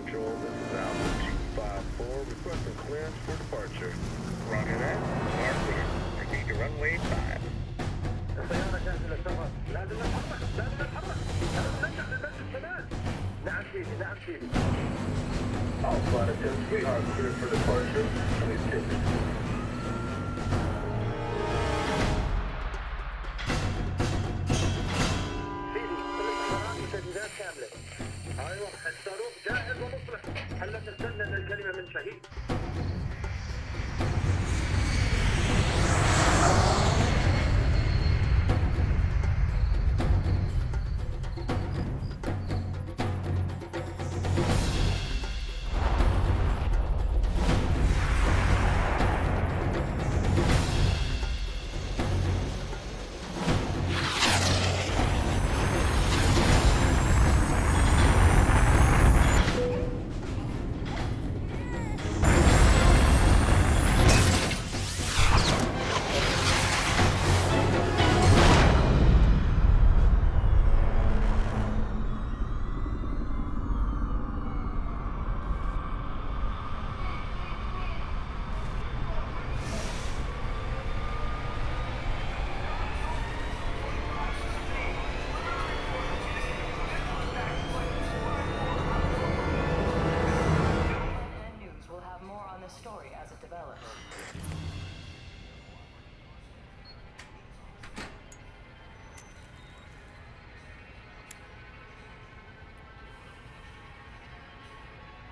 Control, this is ASUS 254, requesting clearance for departure. Roger that. Mark clear. Proceed to runway 5. السيارة جاهزة للسفر. لازم نتحرك. لازم نتحرك. لازم ننجح للمسجد كمان. نعم سيدي. نعم سيدي. All flight attendants, we are clear for departure. Please take it. ايوه الصاروخ جاهز ومصلح. هلا تستنى ان الكلمه من شهيد.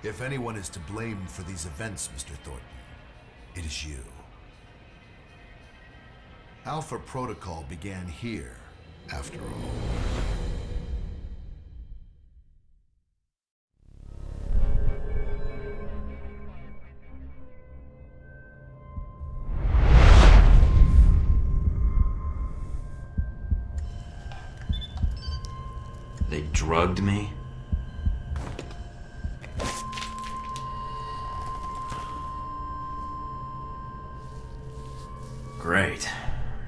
If anyone is to blame for these events, Mr. Thornton, it is you. Alpha Protocol began here, after all. They drugged me? Great.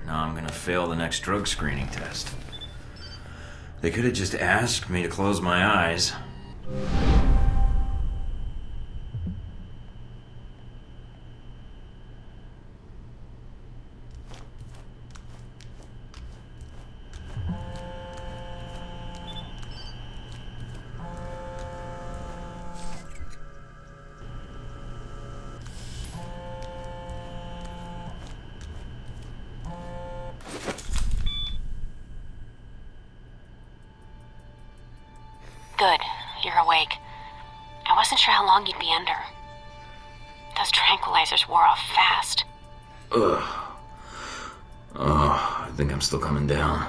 Now I'm gonna fail the next drug screening test. They could have just asked me to close my eyes. Good. You're awake. I wasn't sure how long you'd be under. Those tranquilizers wore off fast. Ugh. Oh, I think I'm still coming down.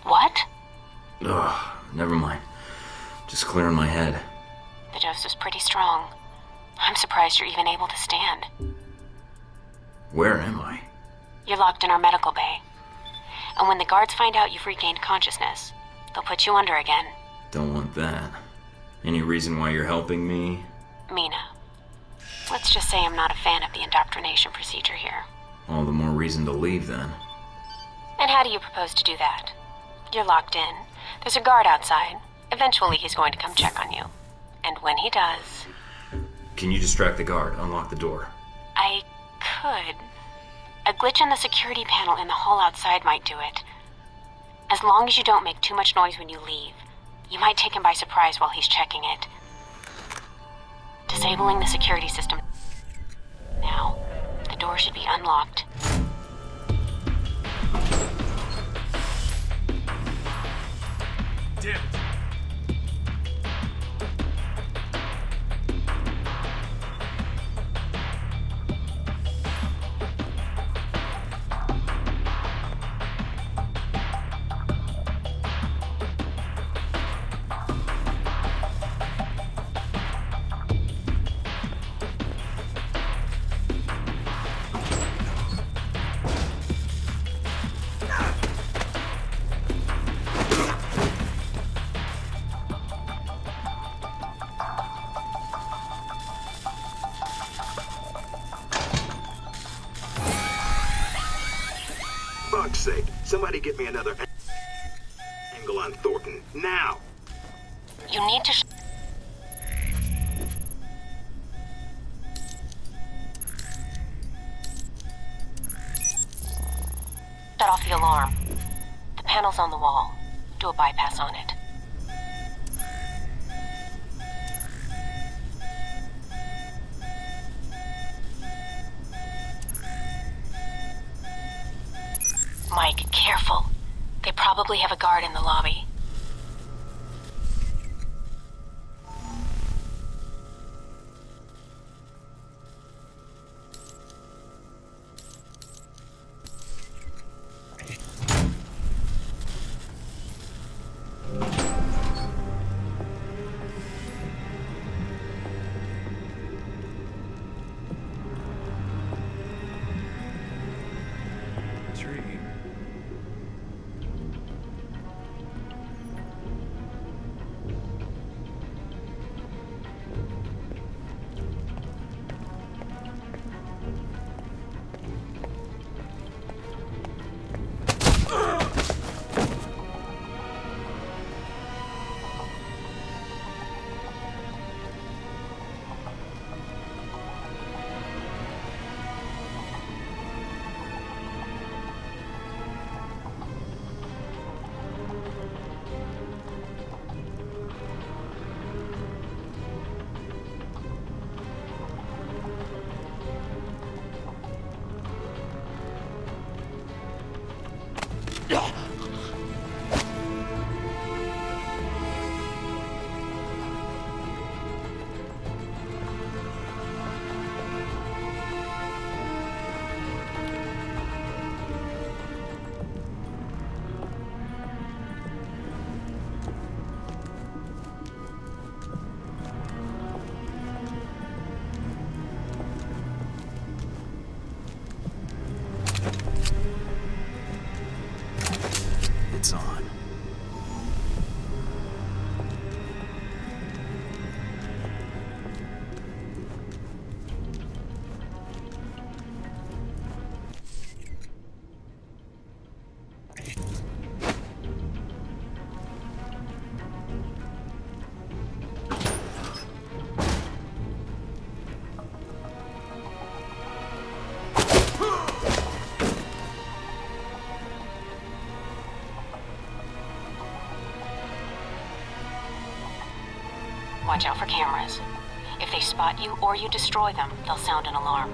What? Ugh, never mind. Just clearing my head. The dose was pretty strong. I'm surprised you're even able to stand. Where am I? You're locked in our medical bay. And when the guards find out you've regained consciousness, they'll put you under again. Don't want that. Any reason why you're helping me? Mina. Let's just say I'm not a fan of the indoctrination procedure here. All the more reason to leave then. And how do you propose to do that? You're locked in. There's a guard outside. Eventually he's going to come check on you. And when he does... Can you distract the guard? Unlock the door. I could. A glitch in the security panel in the hall outside might do it. As long as you don't make too much noise when you leave, you might take him by surprise while he's checking it. Disabling the security system. Now, the door should be unlocked. Damn it. Fuck's sake, somebody get me another angle on Thornton, now! You need to off the alarm. The panel's on the wall. Do a bypass on it. Mike, careful. They probably have a guard in the lobby. It's on. Watch out for cameras. If they spot you or you destroy them, they'll sound an alarm.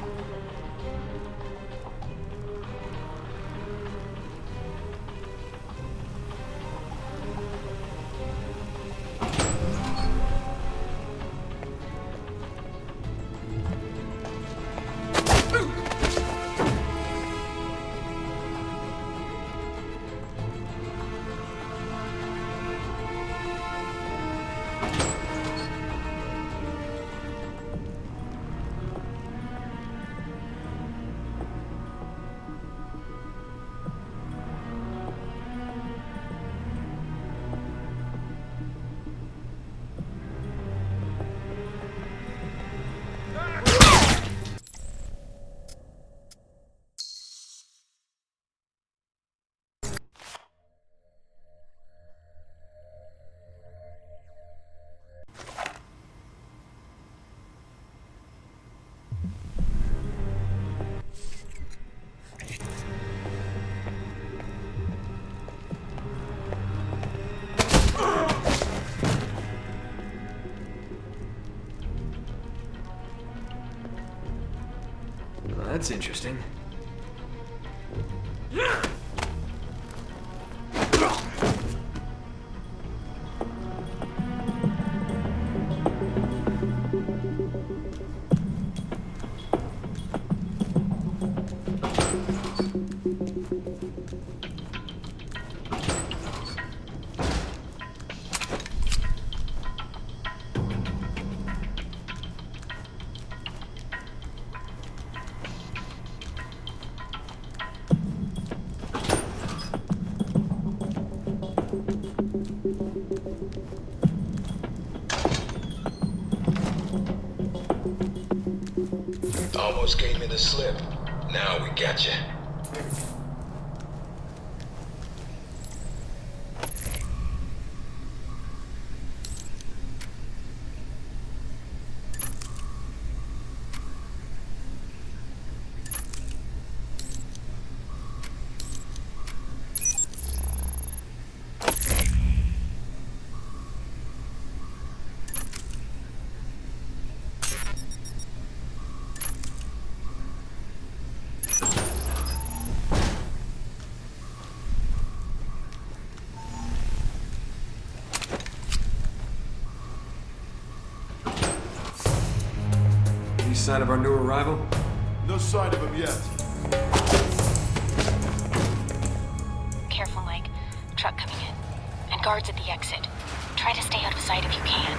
That's interesting. Almost gave me the slip. Now we got you. sign of our new arrival? No sign of him yet. Careful, Mike. Truck coming in. And guards at the exit. Try to stay out of sight if you can.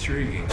Intriguing.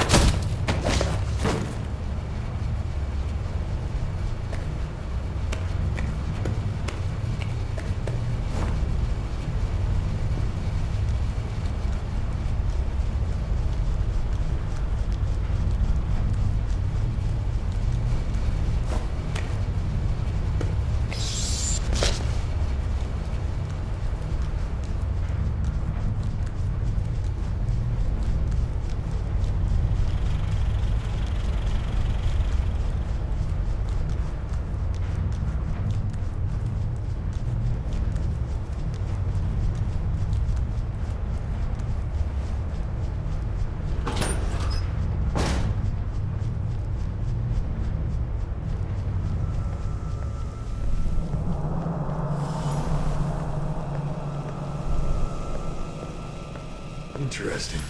Interesting.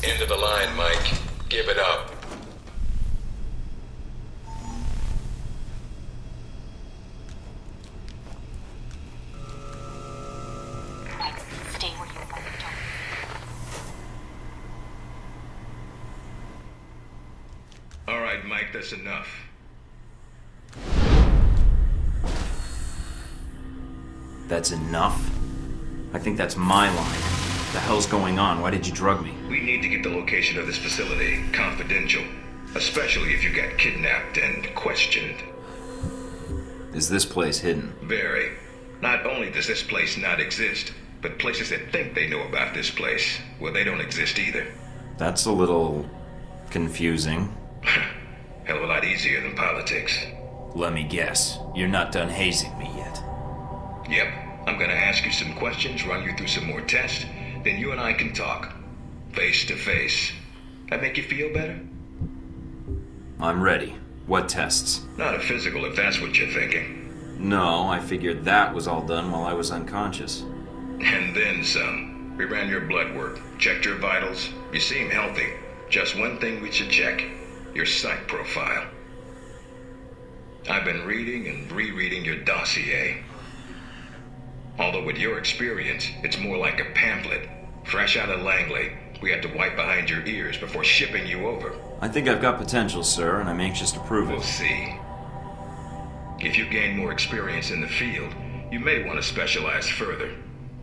End of the line, Mike. Give it up. Mike, stay where you are. All right, Mike, that's enough. That's enough? I think that's my line. The hell's going on? Why did you drug me? We need to get the location of this facility confidential, especially if you got kidnapped and questioned. Is this place hidden? Very. Not only does this place not exist, but places that think they know about this place, well, they don't exist either. That's a little confusing. Hell of a lot easier than politics. Let me guess. You're not done hazing me yet. Yep. I'm gonna ask you some questions, run you through some more tests, then you and I can talk. Face to face. That make you feel better? I'm ready. What tests? Not a physical, if that's what you're thinking. No, I figured that was all done while I was unconscious. And then some. We ran your blood work, checked your vitals. You seem healthy. Just one thing we should check. Your psych profile. I've been reading and rereading your dossier. Although with your experience, it's more like a pamphlet. Fresh out of Langley, we had to wipe behind your ears before shipping you over. I think I've got potential, sir, and I'm anxious to prove We'll it. see. If you gain more experience in the field, you may want to specialize further.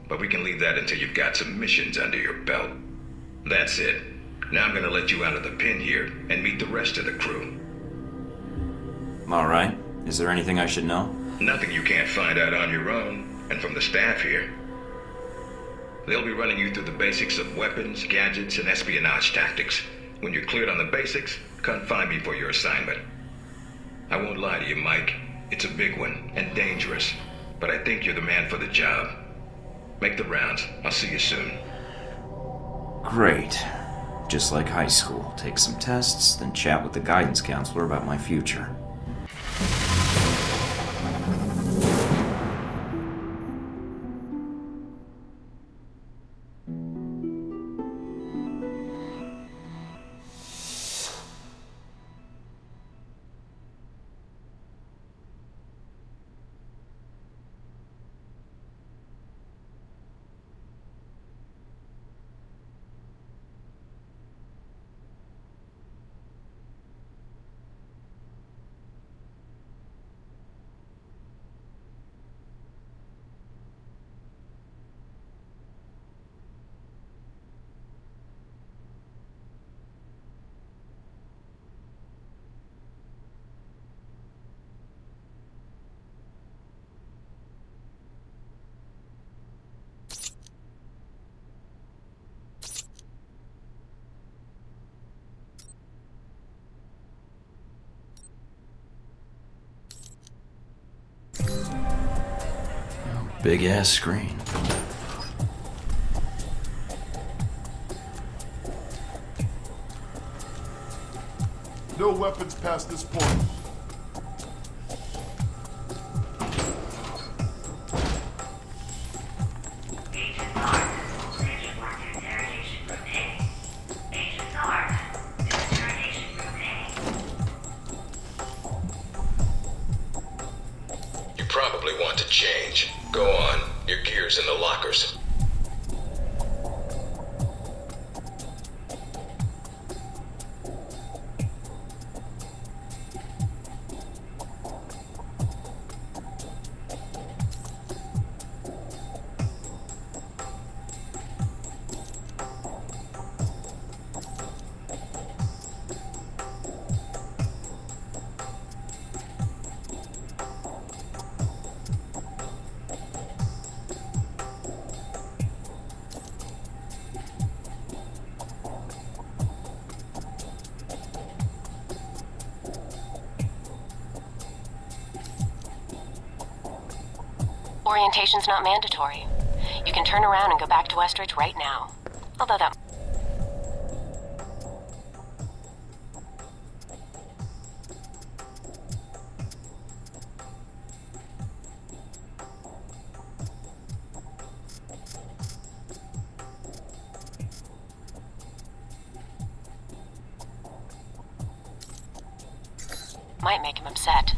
But we can leave that until you've got some missions under your belt. That's it. Now I'm gonna let you out of the pen here and meet the rest of the crew. All right. Is there anything I should know? Nothing you can't find out on your own, and from the staff here. They'll be running you through the basics of weapons, gadgets, and espionage tactics. When you're cleared on the basics, come find me for your assignment. I won't lie to you, Mike. It's a big one, and dangerous. But I think you're the man for the job. Make the rounds. I'll see you soon. Great. Just like high school. Take some tests, then chat with the guidance counselor about my future. Big ass screen. No weapons past this point. You probably want to change. Go on. Your gear's in the lockers. Orientation's not mandatory. You can turn around and go back to Westridge right now. Although that... Might make him upset.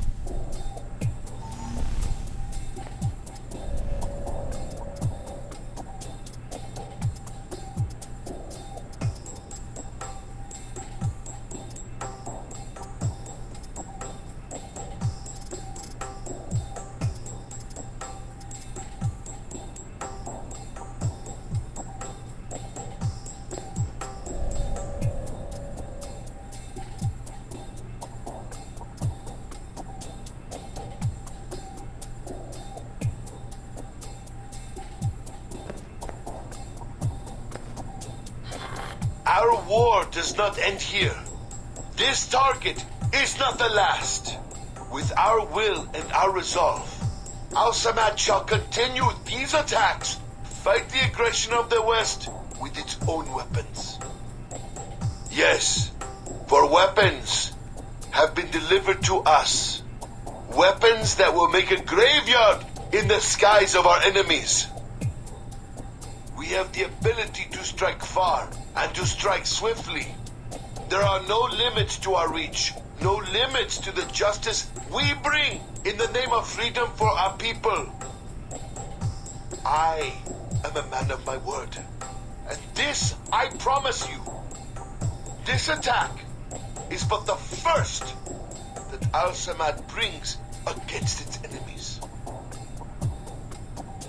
Our war does not end here. This target is not the last. With our will and our resolve, Al-Samad shall continue these attacks, fight the aggression of the West with its own weapons. Yes, for weapons have been delivered to us. Weapons that will make a graveyard in the skies of our enemies. We have the ability to strike far and to strike swiftly. There are no limits to our reach, no limits to the justice we bring in the name of freedom for our people. I am a man of my word, and this I promise you. This attack is but the first that Al-Samad brings against its enemies.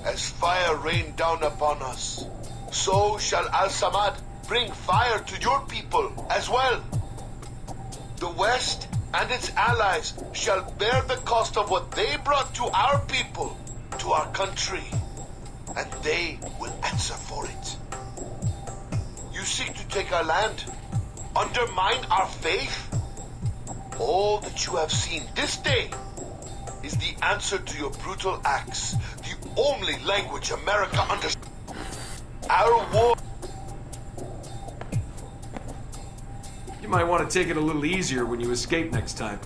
As fire rained down upon us, so shall Al-Samad bring fire to your people as well. The West and its allies shall bear the cost of what they brought to our people, to our country, and they will answer for it. You seek to take our land, undermine our faith? All that you have seen this day is the answer to your brutal acts, the only language America understands. Our war... You might want to take it a little easier when you escape next time.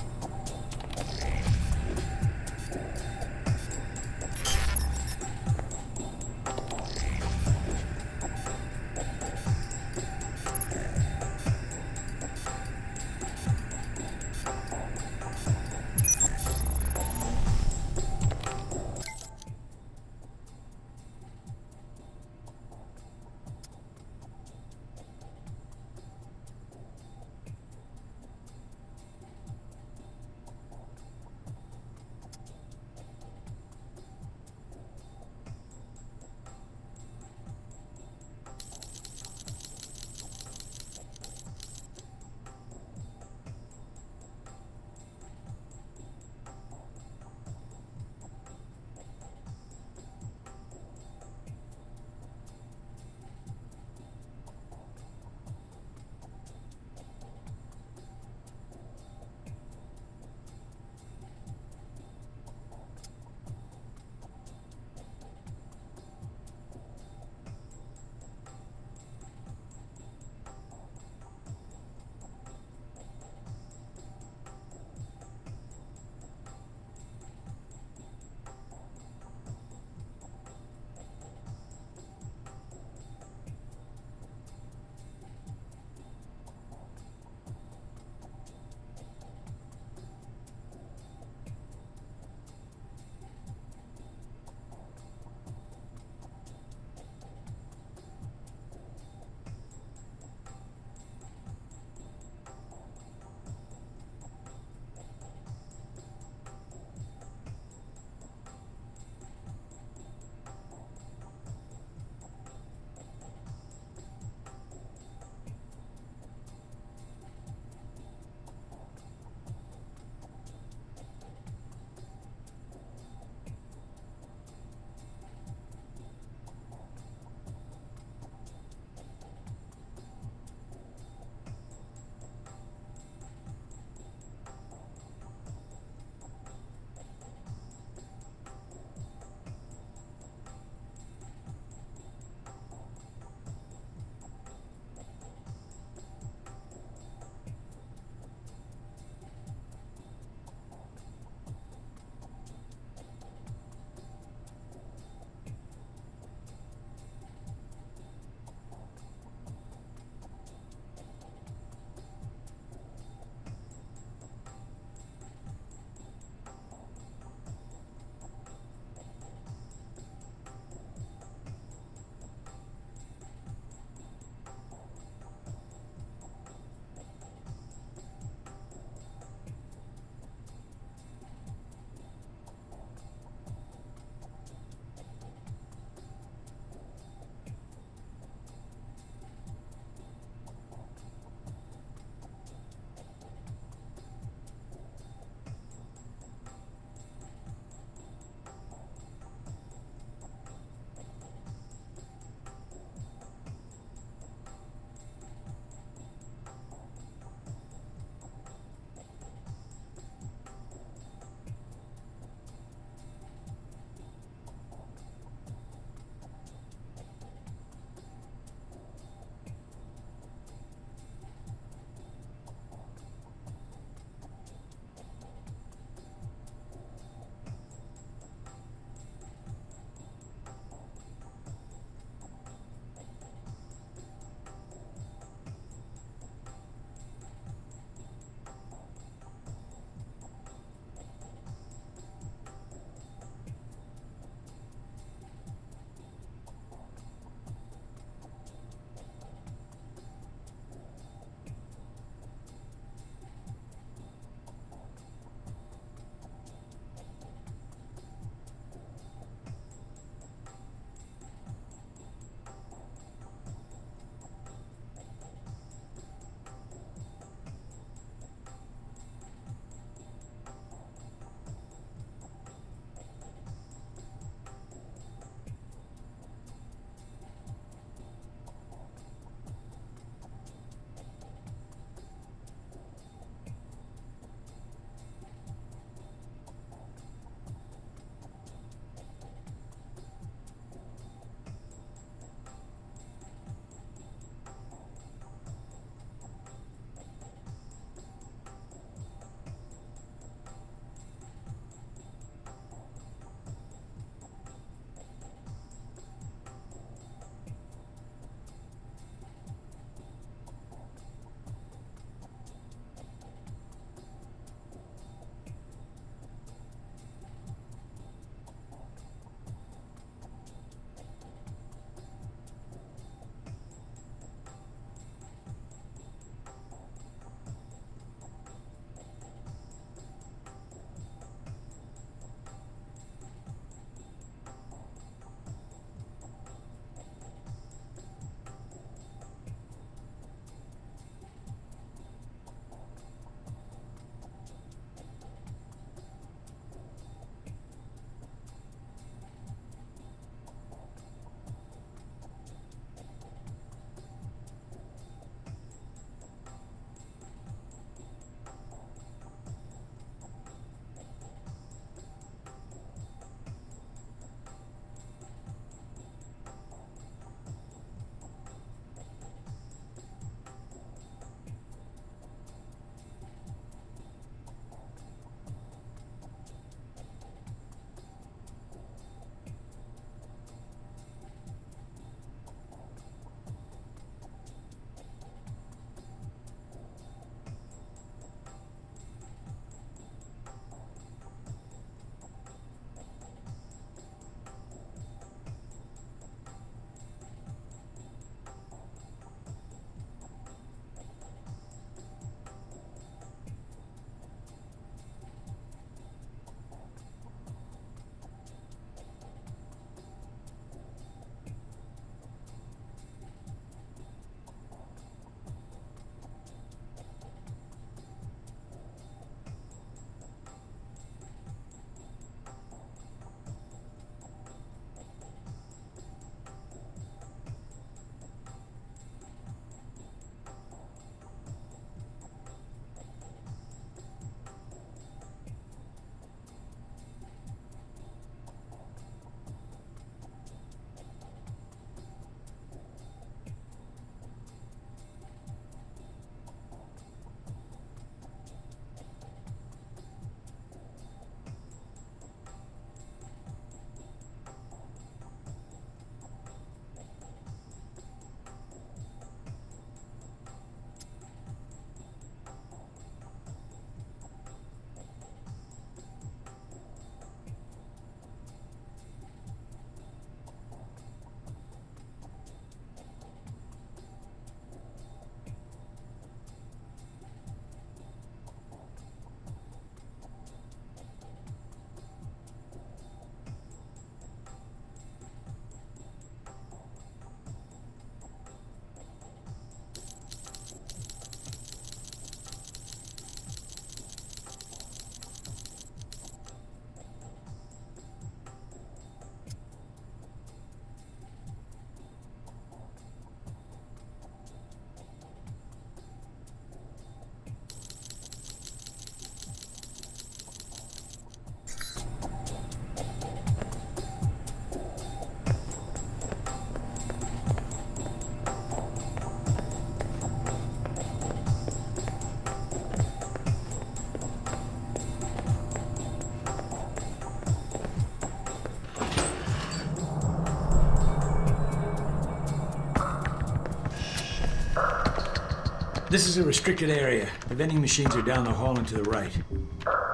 This is a restricted area. The vending machines are down the hall and to the right.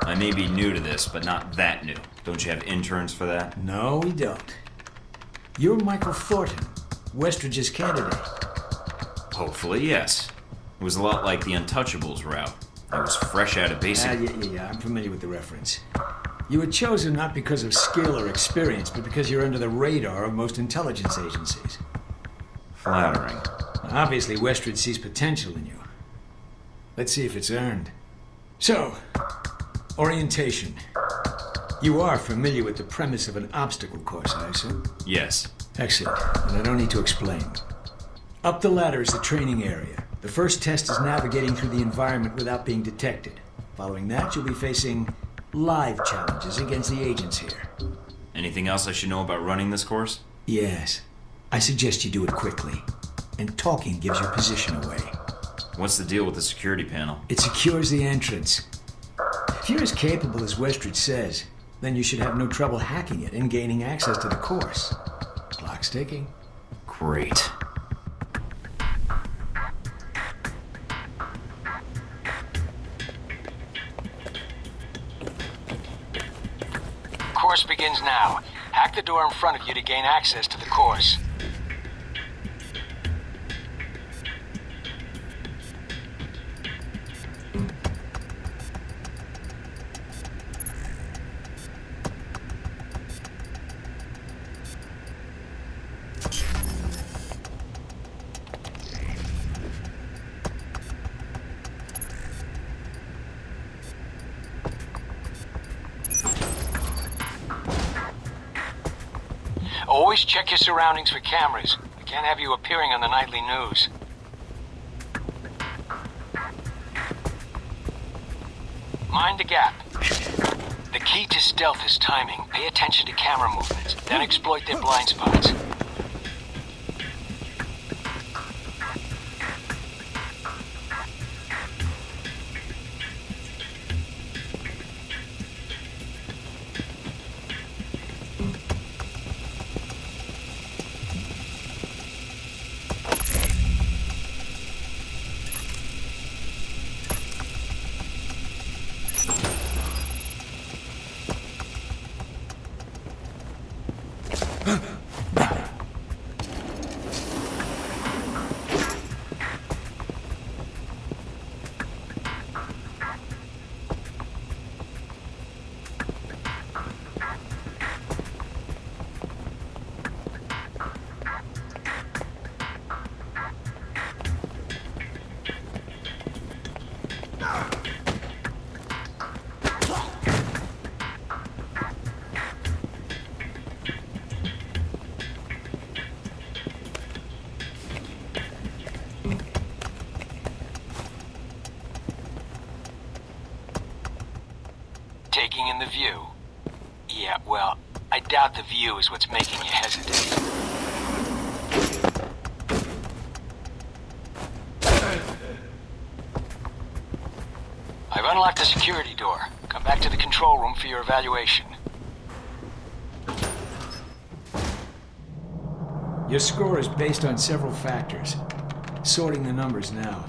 I may be new to this, but not that new. Don't you have interns for that? No, we don't. You're Michael Thornton, Westridge's candidate. Hopefully, yes. It was a lot like the Untouchables route. I was fresh out of basic... Yeah, I'm familiar with the reference. You were chosen not because of skill or experience, but because you're under the radar of most intelligence agencies. Flattering. Obviously, Westridge sees potential in you. Let's see if it's earned. So, orientation. You are familiar with the premise of an obstacle course, I assume? Yes. Excellent. And I don't need to explain. Up the ladder is the training area. The first test is navigating through the environment without being detected. Following that, you'll be facing live challenges against the agents here. Anything else I should know about running this course? Yes. I suggest you do it quickly. And talking gives your position away. What's the deal with the security panel? It secures the entrance. If you're as capable as Westridge says, then you should have no trouble hacking it and gaining access to the course. Clock's ticking. Great. Course begins now. Hack the door in front of you to gain access to the course. Always check your surroundings for cameras. We can't have you appearing on the nightly news. Mind the gap. The key to stealth is timing. Pay attention to camera movements, then exploit their blind spots. Taking in the view? Yeah, well, I doubt the view is what's making you hesitate. I've unlocked the security door. Come back to the control room for your evaluation. Your score is based on several factors. Sorting the numbers now.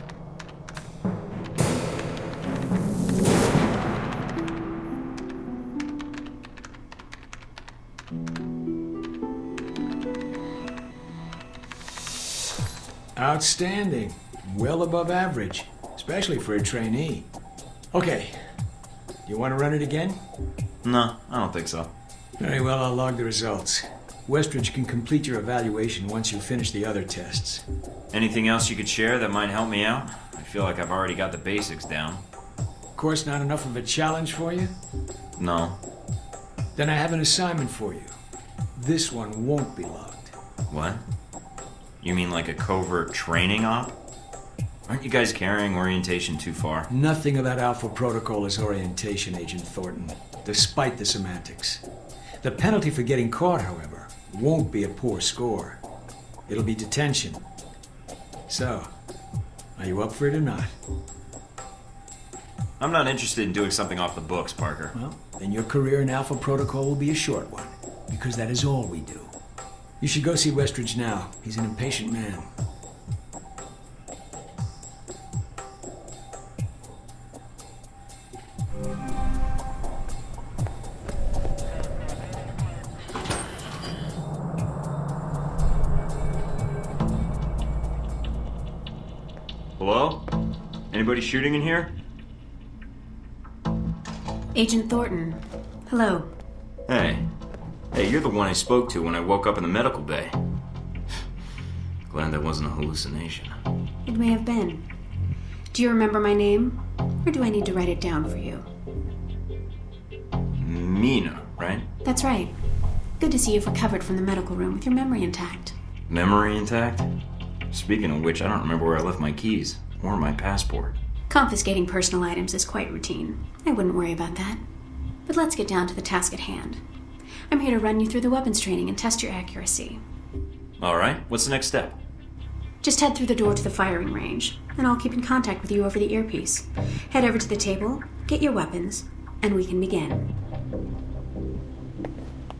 Outstanding. Well above average, especially for a trainee. Okay. Do you want to run it again? No, I don't think so. Very well, I'll log the results. Westridge can complete your evaluation once you finish the other tests. Anything else you could share that might help me out? I feel like I've already got the basics down. Course not enough of a challenge for you? No. Then I have an assignment for you. This one won't be logged. What? You mean like a covert training op? Aren't you guys carrying orientation too far? Nothing about Alpha Protocol is orientation, Agent Thornton, despite the semantics. The penalty for getting caught, however, won't be a poor score. It'll be detention. So, are you up for it or not? I'm not interested in doing something off the books, Parker. Well, then your career in Alpha Protocol will be a short one, because that is all we do. You should go see Westridge now. He's an impatient man. Hello? Anybody shooting in here? Agent Thornton. Hello. Hey. Hey, you're the one I spoke to when I woke up in the medical bay. Glad that wasn't a hallucination. It may have been. Do you remember my name? Or do I need to write it down for you? Mina, right? That's right. Good to see you've recovered from the medical room with your memory intact. Memory intact? Speaking of which, I don't remember where I left my keys. Or my passport. Confiscating personal items is quite routine. I wouldn't worry about that. But let's get down to the task at hand. I'm here to run you through the weapons training and test your accuracy. Alright, what's the next step? Just head through the door to the firing range, and I'll keep in contact with you over the earpiece. Head over to the table, get your weapons, and we can begin.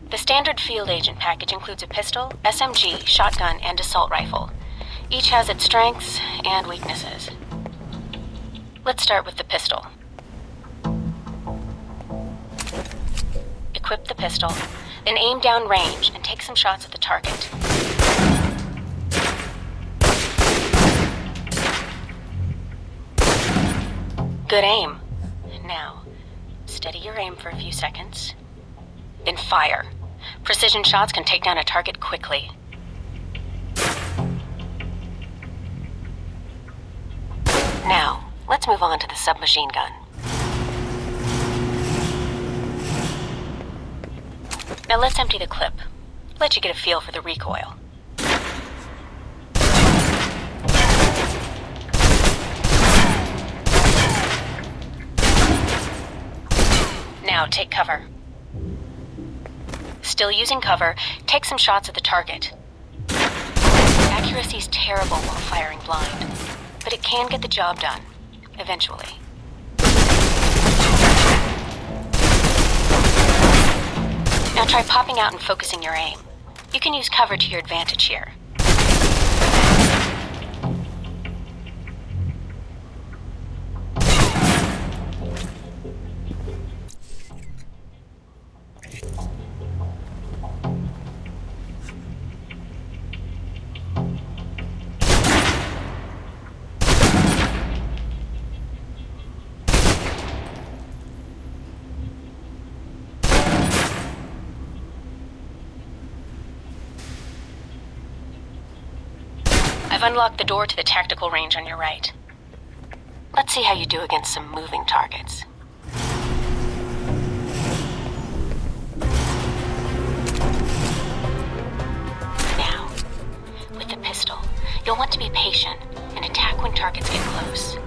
The standard field agent package includes a pistol, SMG, shotgun, and assault rifle. Each has its strengths and weaknesses. Let's start with the pistol. Equip the pistol, then aim down range and take some shots at the target. Good aim. Now, steady your aim for a few seconds. Then fire. Precision shots can take down a target quickly. Now, let's move on to the submachine gun. Now let's empty the clip. Let you get a feel for the recoil. Now take cover. Still using cover, take some shots at the target. Accuracy's terrible while firing blind, but it can get the job done, eventually. Now try popping out and focusing your aim. You can use cover to your advantage here. I've unlocked the door to the tactical range on your right. Let's see how you do against some moving targets. Now, with the pistol, you'll want to be patient and attack when targets get close.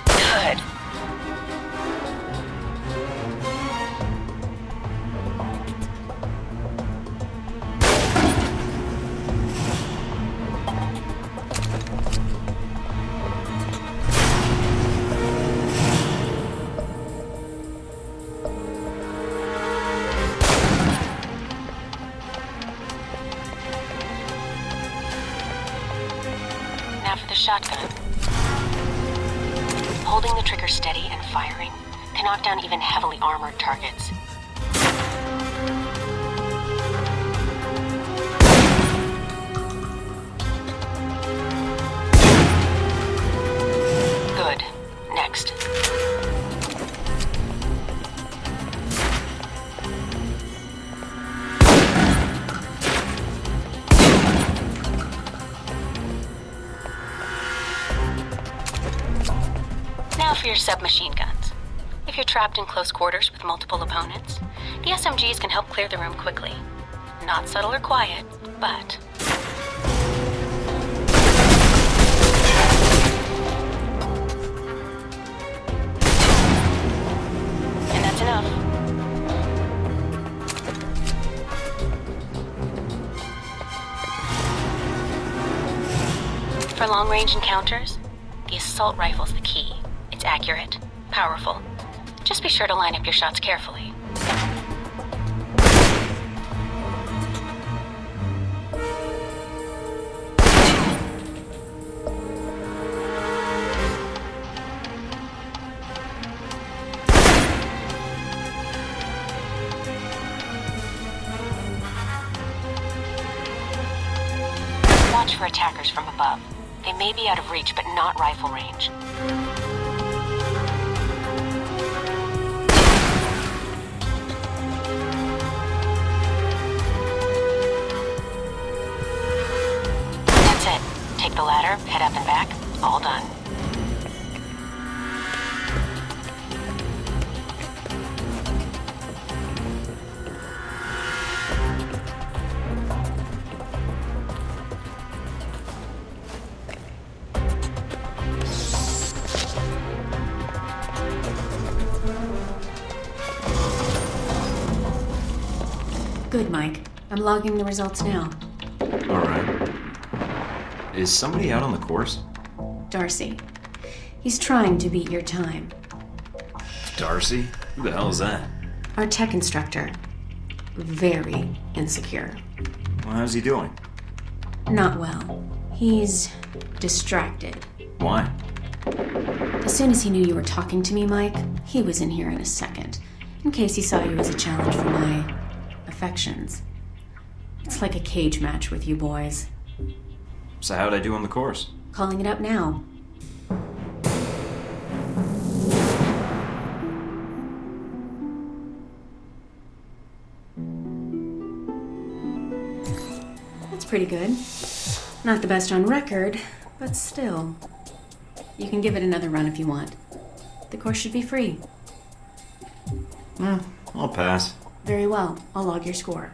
Good. Now for the shotgun. Holding the trigger steady and firing can knock down even heavily armored targets. Good. Next. Now for your submachine guns. If you're trapped in close quarters with multiple opponents, the SMGs can help clear the room quickly. Not subtle or quiet, but... And that's enough. For long-range encounters, the assault rifle's the key. It's accurate, powerful. Just be sure to line up your shots carefully. Watch for attackers from above. They may be out of reach, but not rifle range. That's it. Take the ladder, head up and back. All done. Good, Mike. I'm logging the results now. Alright. Is somebody out on the course? Darcy. He's trying to beat your time. Darcy? Who the hell is that? Our tech instructor. Very insecure. Well, how's he doing? Not well. He's distracted. Why? As soon as he knew you were talking to me, Mike, he was in here in a second, in case he saw you as a challenge for my affections. It's like a cage match with you boys. So how'd I do on the course? Calling it up now. That's pretty good. Not the best on record, but still. You can give it another run if you want. The course should be free. I'll pass. Very well. I'll log your score.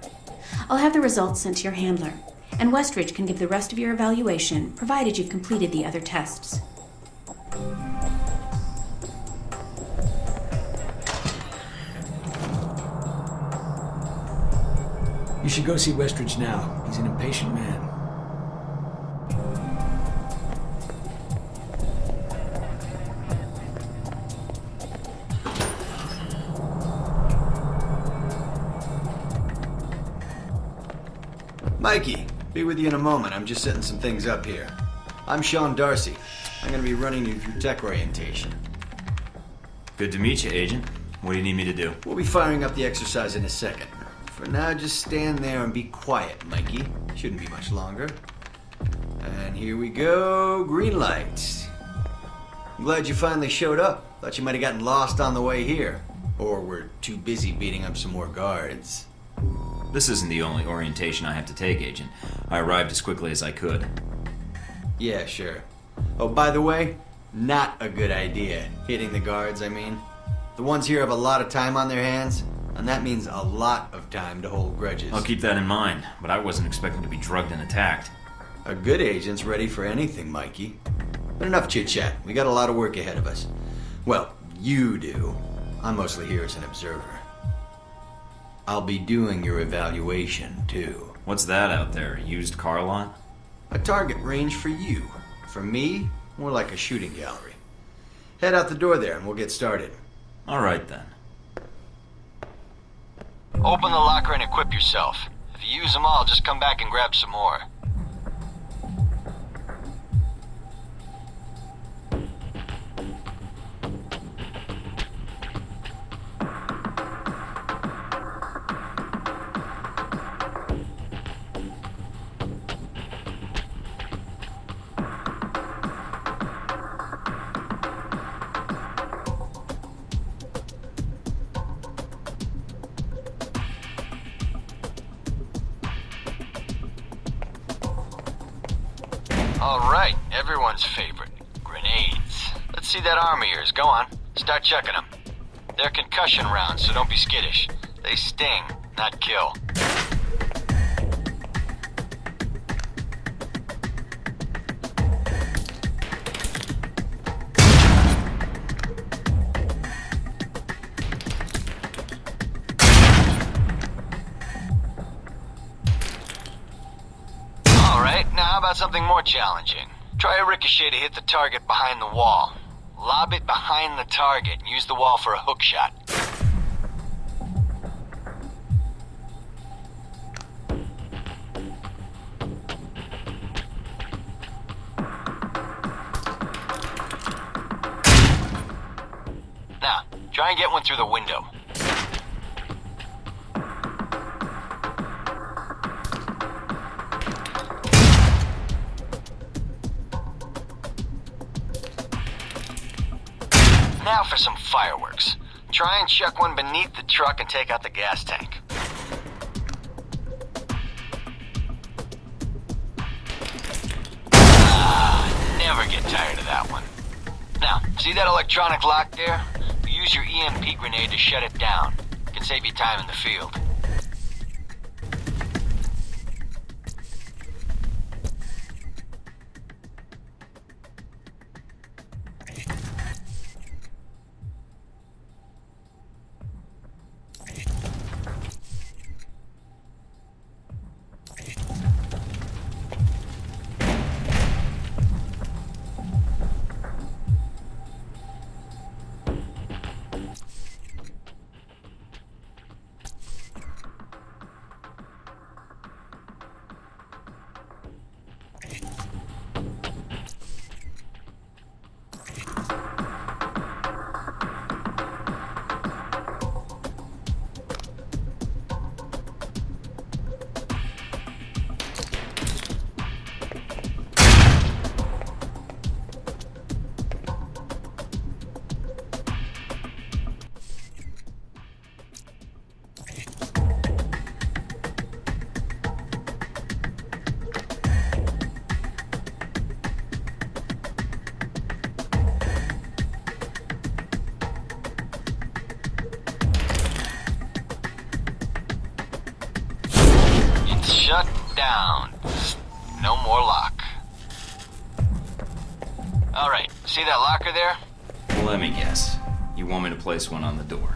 I'll have the results sent to your handler, and Westridge can give the rest of your evaluation, provided you've completed the other tests. You should go see Westridge now. He's an impatient man. Mikey, be with you in a moment. I'm just setting some things up here. I'm Sean Darcy. I'm going to be running you through tech orientation. Good to meet you, Agent. What do you need me to do? We'll be firing up the exercise in a second. For now, just stand there and be quiet, Mikey. Shouldn't be much longer. And here we go. Green lights. I'm glad you finally showed up. Thought you might have gotten lost on the way here. Or were too busy beating up some more guards. This isn't the only orientation I have to take, Agent. I arrived as quickly as I could. Yeah, sure. Oh, by the way, not a good idea. Hitting the guards, I mean. The ones here have a lot of time on their hands, and that means a lot of time to hold grudges. I'll keep that in mind, but I wasn't expecting to be drugged and attacked. A good agent's ready for anything, Mikey. But enough chit-chat. We got a lot of work ahead of us. Well, you do. I'm mostly here as an observer. I'll be doing your evaluation, too. What's that out there? A used car lot? A target range for you. For me, more like a shooting gallery. Head out the door there and we'll get started. All right, then. Open the locker and equip yourself. If you use them all, just come back and grab some more. Alright, everyone's favorite. Grenades. Let's see that arm of yours. Go on. Start checking them. They're concussion rounds, so don't be skittish. They sting, not kill. How about something more challenging? Try a ricochet to hit the target behind the wall. Lob it behind the target and use the wall for a hook shot. Now, try and get one through the window. for some fireworks. Try and chuck one beneath the truck and take out the gas tank. Never get tired of that one. Now, see that electronic lock there? Use your EMP grenade to shut it down. It can save you time in the field. Shut down. No more lock. Alright, see that locker there? Well, let me guess. You want me to place one on the door?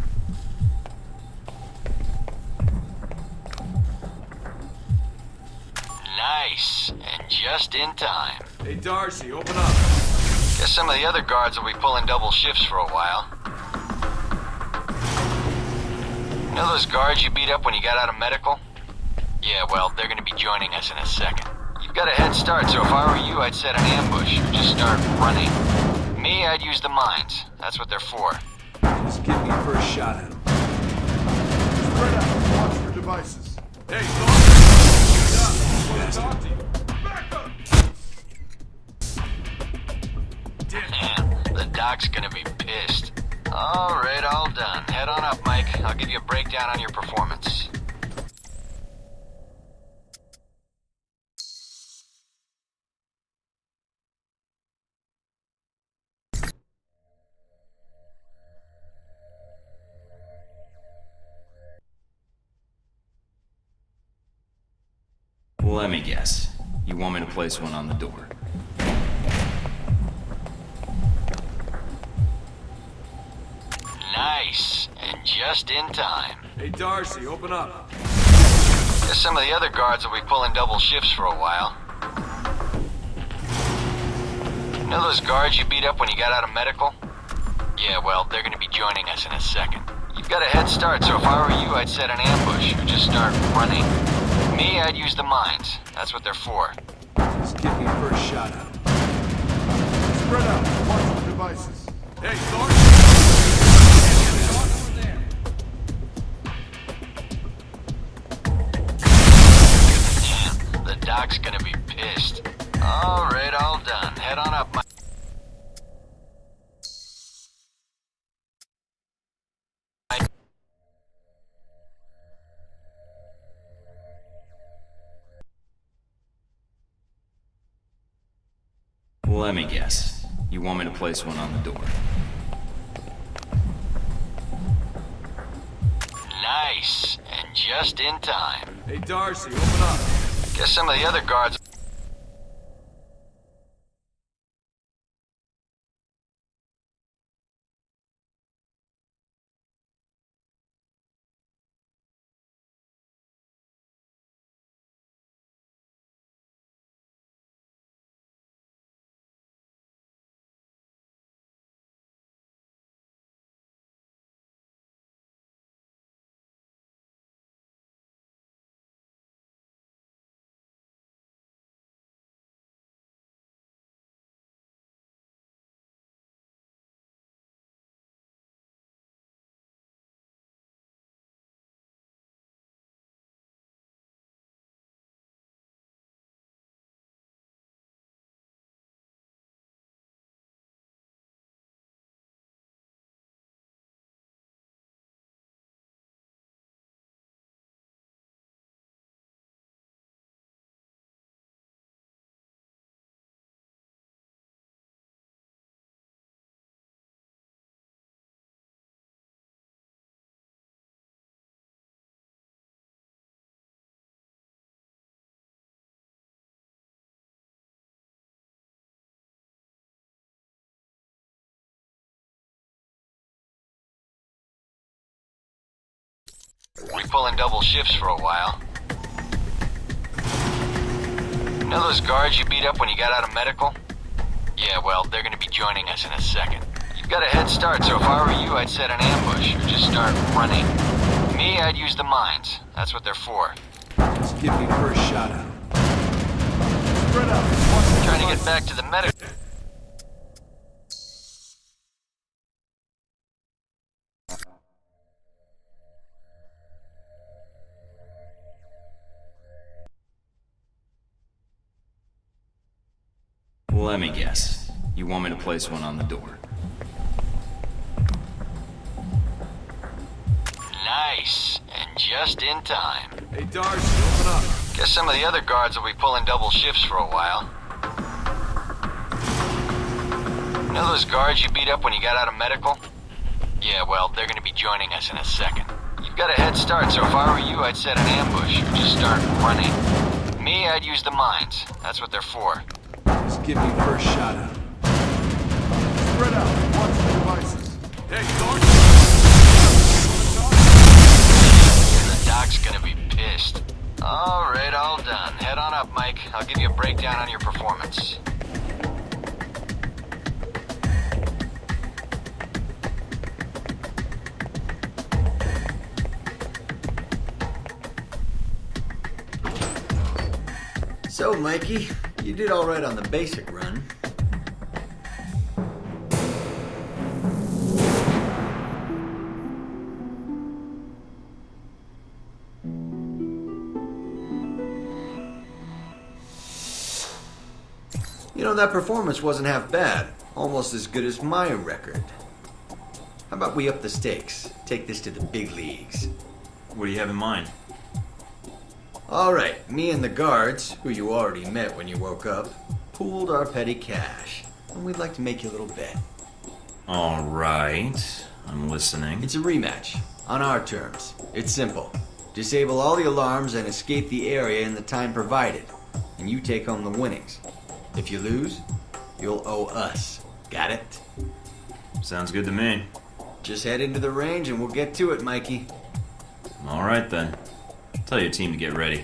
Nice, and just in time. Hey, Darcy, open up. Guess some of the other guards will be pulling double shifts for a while. You know those guards you beat up when you got out of medical? Yeah, well, they're gonna be joining us in a second. You've got a head start, so if I were you, I'd set an ambush or just start running. Me, I'd use the mines. That's what they're for. Just give me a first shot at them. Spread out. Watch for devices. Hey, I want to talk to you. Back up! Man, the doc's gonna be pissed. Alright, all done. Head on up, Mike. I'll give you a breakdown on your performance. Well, let me guess. You want me to place one on the door? Nice, and just in time. Hey, Darcy, open up. Guess some of the other guards will be pulling double shifts for a while. You know those guards you beat up when you got out of medical? Yeah, well, they're gonna be joining us in a second. You've got a head start, so if I were you, I'd set an ambush or just start running. Me, I'd use the mines. That's what they're for. Just give me a first shot at them. Spread out. Watch for devices. Hey, Darcy! Damn, the doc's gonna be pissed. Alright, all done. Head on up, Mike. Well, let me guess. You want me to place one on the door? Nice, and just in time. Hey, Darcy, open up. Guess some of the other guards be pulling double shifts for a while. You know those guards you beat up when you got out of medical? Yeah, well, they're gonna be joining us in a second. You've got a head start, so if I were you, I'd set an ambush or just start running. Me, I'd use the mines. That's what they're for. Just give me first shot at him. Spread out. Trying to get back to the medical. Let me guess. You want me to place one on the door? Nice. And just in time. Hey, Darcy, open up. Guess some of the other guards will be pulling double shifts for a while. You know those guards you beat up when you got out of medical? Yeah, well, they're gonna be joining us in a second. You've got a head start, so if I were you, I'd set an ambush or just start running. Me, I'd use the mines. That's what they're for. Just give me first shot at him. Spread out. Watch the devices. Hey, Darcy. The doc's gonna be pissed. All right, all done. Head on up, Mike. I'll give you a breakdown on your performance. So, Mikey, you did all right on the basic run. You know, that performance wasn't half bad. Almost as good as my record. How about we up the stakes? Take this to the big leagues. What do you have in mind? Alright, me and the guards, who you already met when you woke up, pooled our petty cash. And we'd like to make you a little bet. Alright, I'm listening. It's a rematch, on our terms. It's simple. Disable all the alarms and escape the area in the time provided. And you take home the winnings. If you lose, you'll owe us. Got it? Sounds good to me. Just head into the range and we'll get to it, Mikey. Alright then. Tell your team to get ready.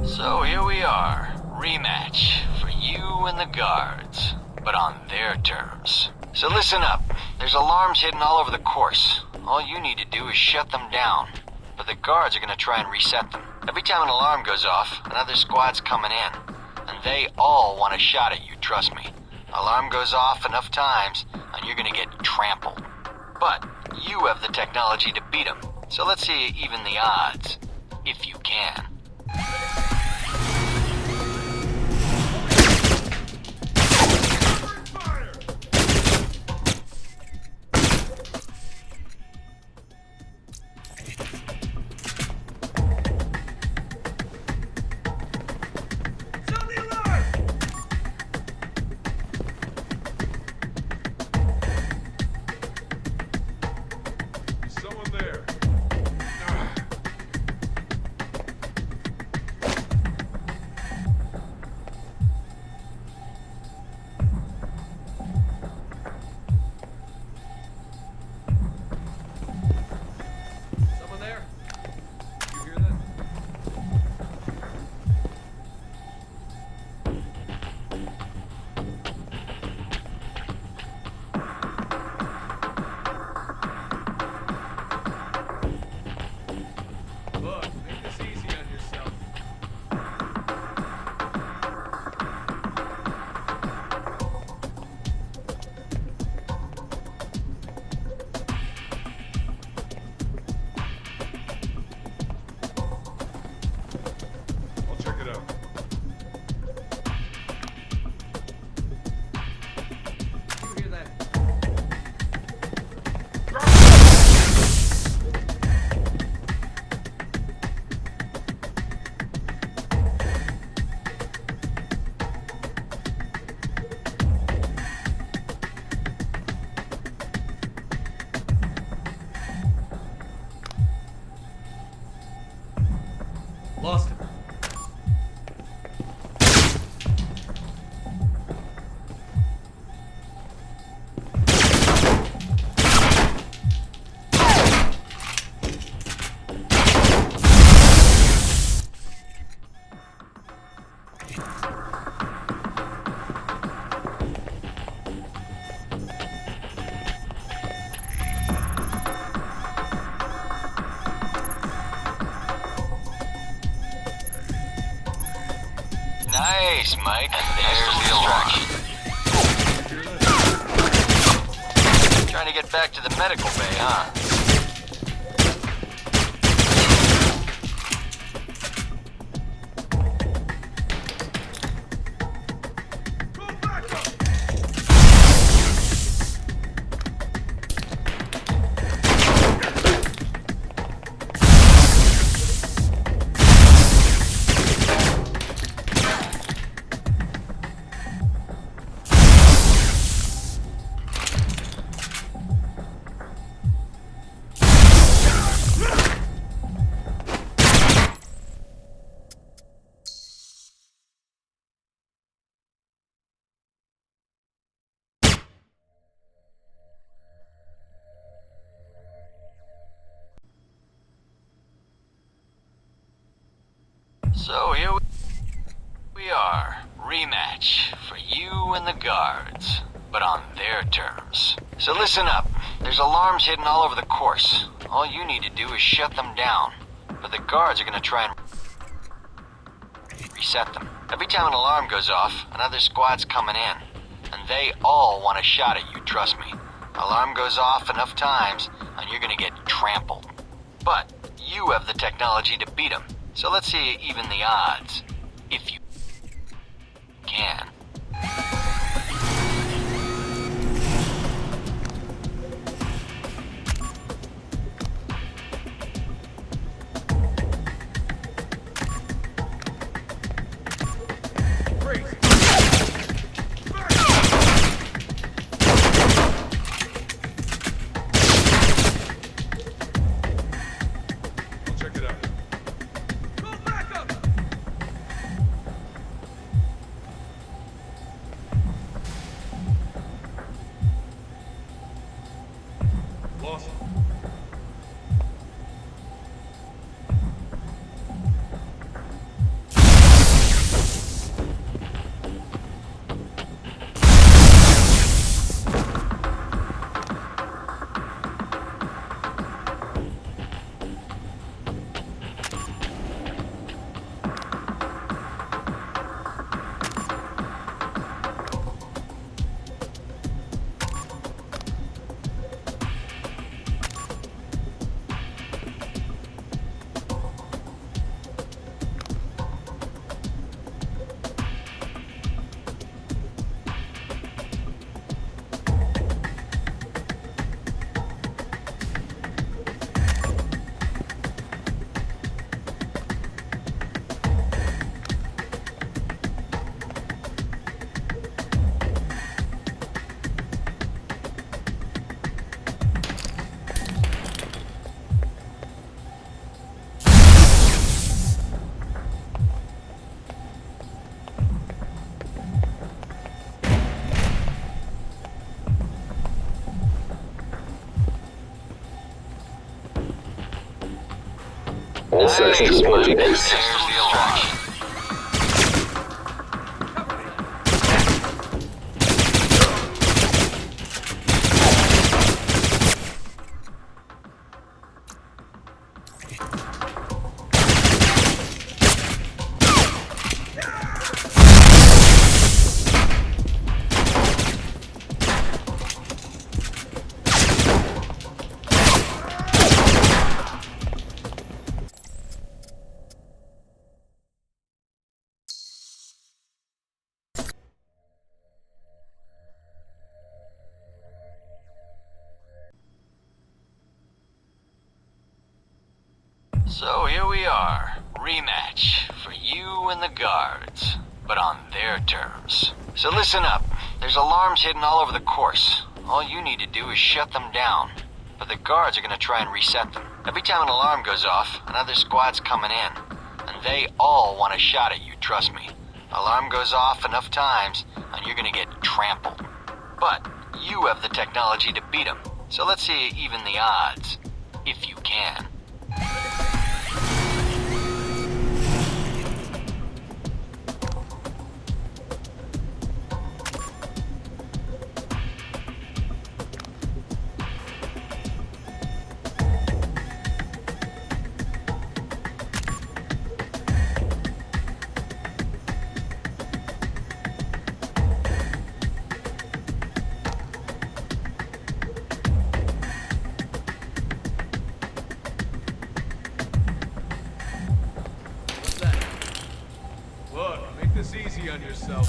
So here we are. Rematch for you and the guards, but on their terms. So listen up. There's alarms hidden all over the course. All you need to do is shut them down. But the guards are going to try and reset them. Every time an alarm goes off, another squad's coming in. And they all want a shot at you, trust me. Alarm goes off enough times, and you're going to get trampled. But you have the technology to beat them. So let's see you even the odds, if you can. Nice, Mike. And there's the distraction. Trying to get back to the medical bay, huh? So here we are, rematch for you and the guards, but on their terms. So listen up, there's alarms hidden all over the course. All you need to do is shut them down, but the guards are gonna try and reset them. Every time an alarm goes off, another squad's coming in, and they all want a shot at you, trust me. Alarm goes off enough times, and you're gonna get trampled. But you have the technology to beat them. So let's see even the odds, if you can. All sections report to base. There's the alarm. So here we are, rematch for you and the guards, but on their terms. So listen up, there's alarms hidden all over the course. All you need to do is shut them down, but the guards are gonna try and reset them. Every time an alarm goes off, another squad's coming in, and they all want a shot at you, trust me. Alarm goes off enough times, and you're gonna get trampled. But you have the technology to beat them, so let's see even the odds, if you can. on yourself.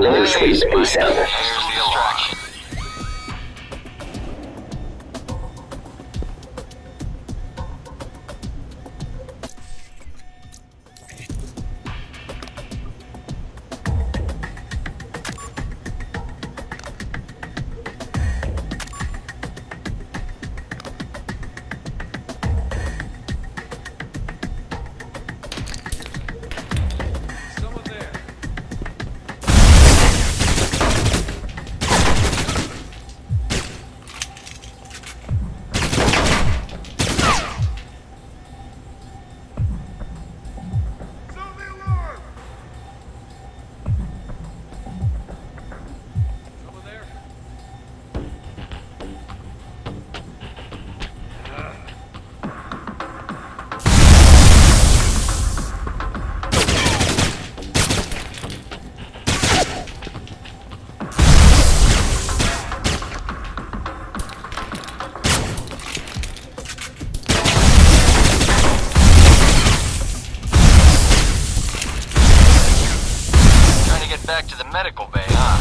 Namespace usando. Here's the distraction. Back to the medical bay, huh?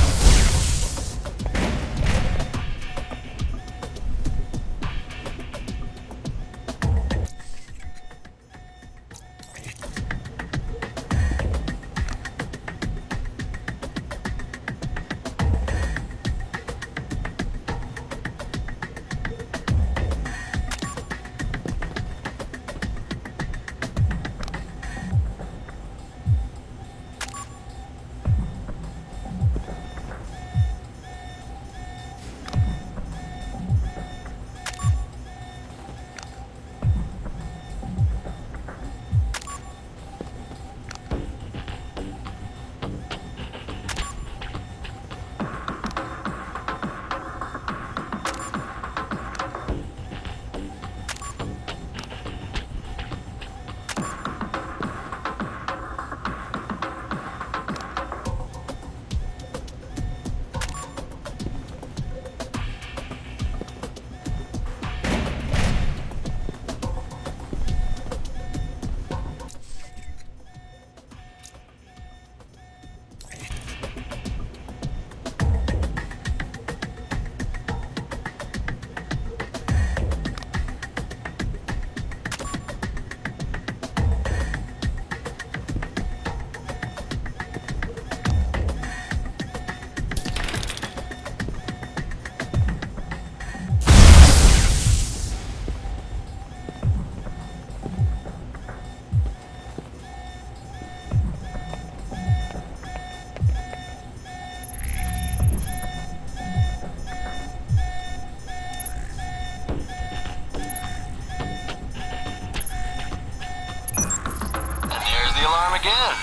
Again.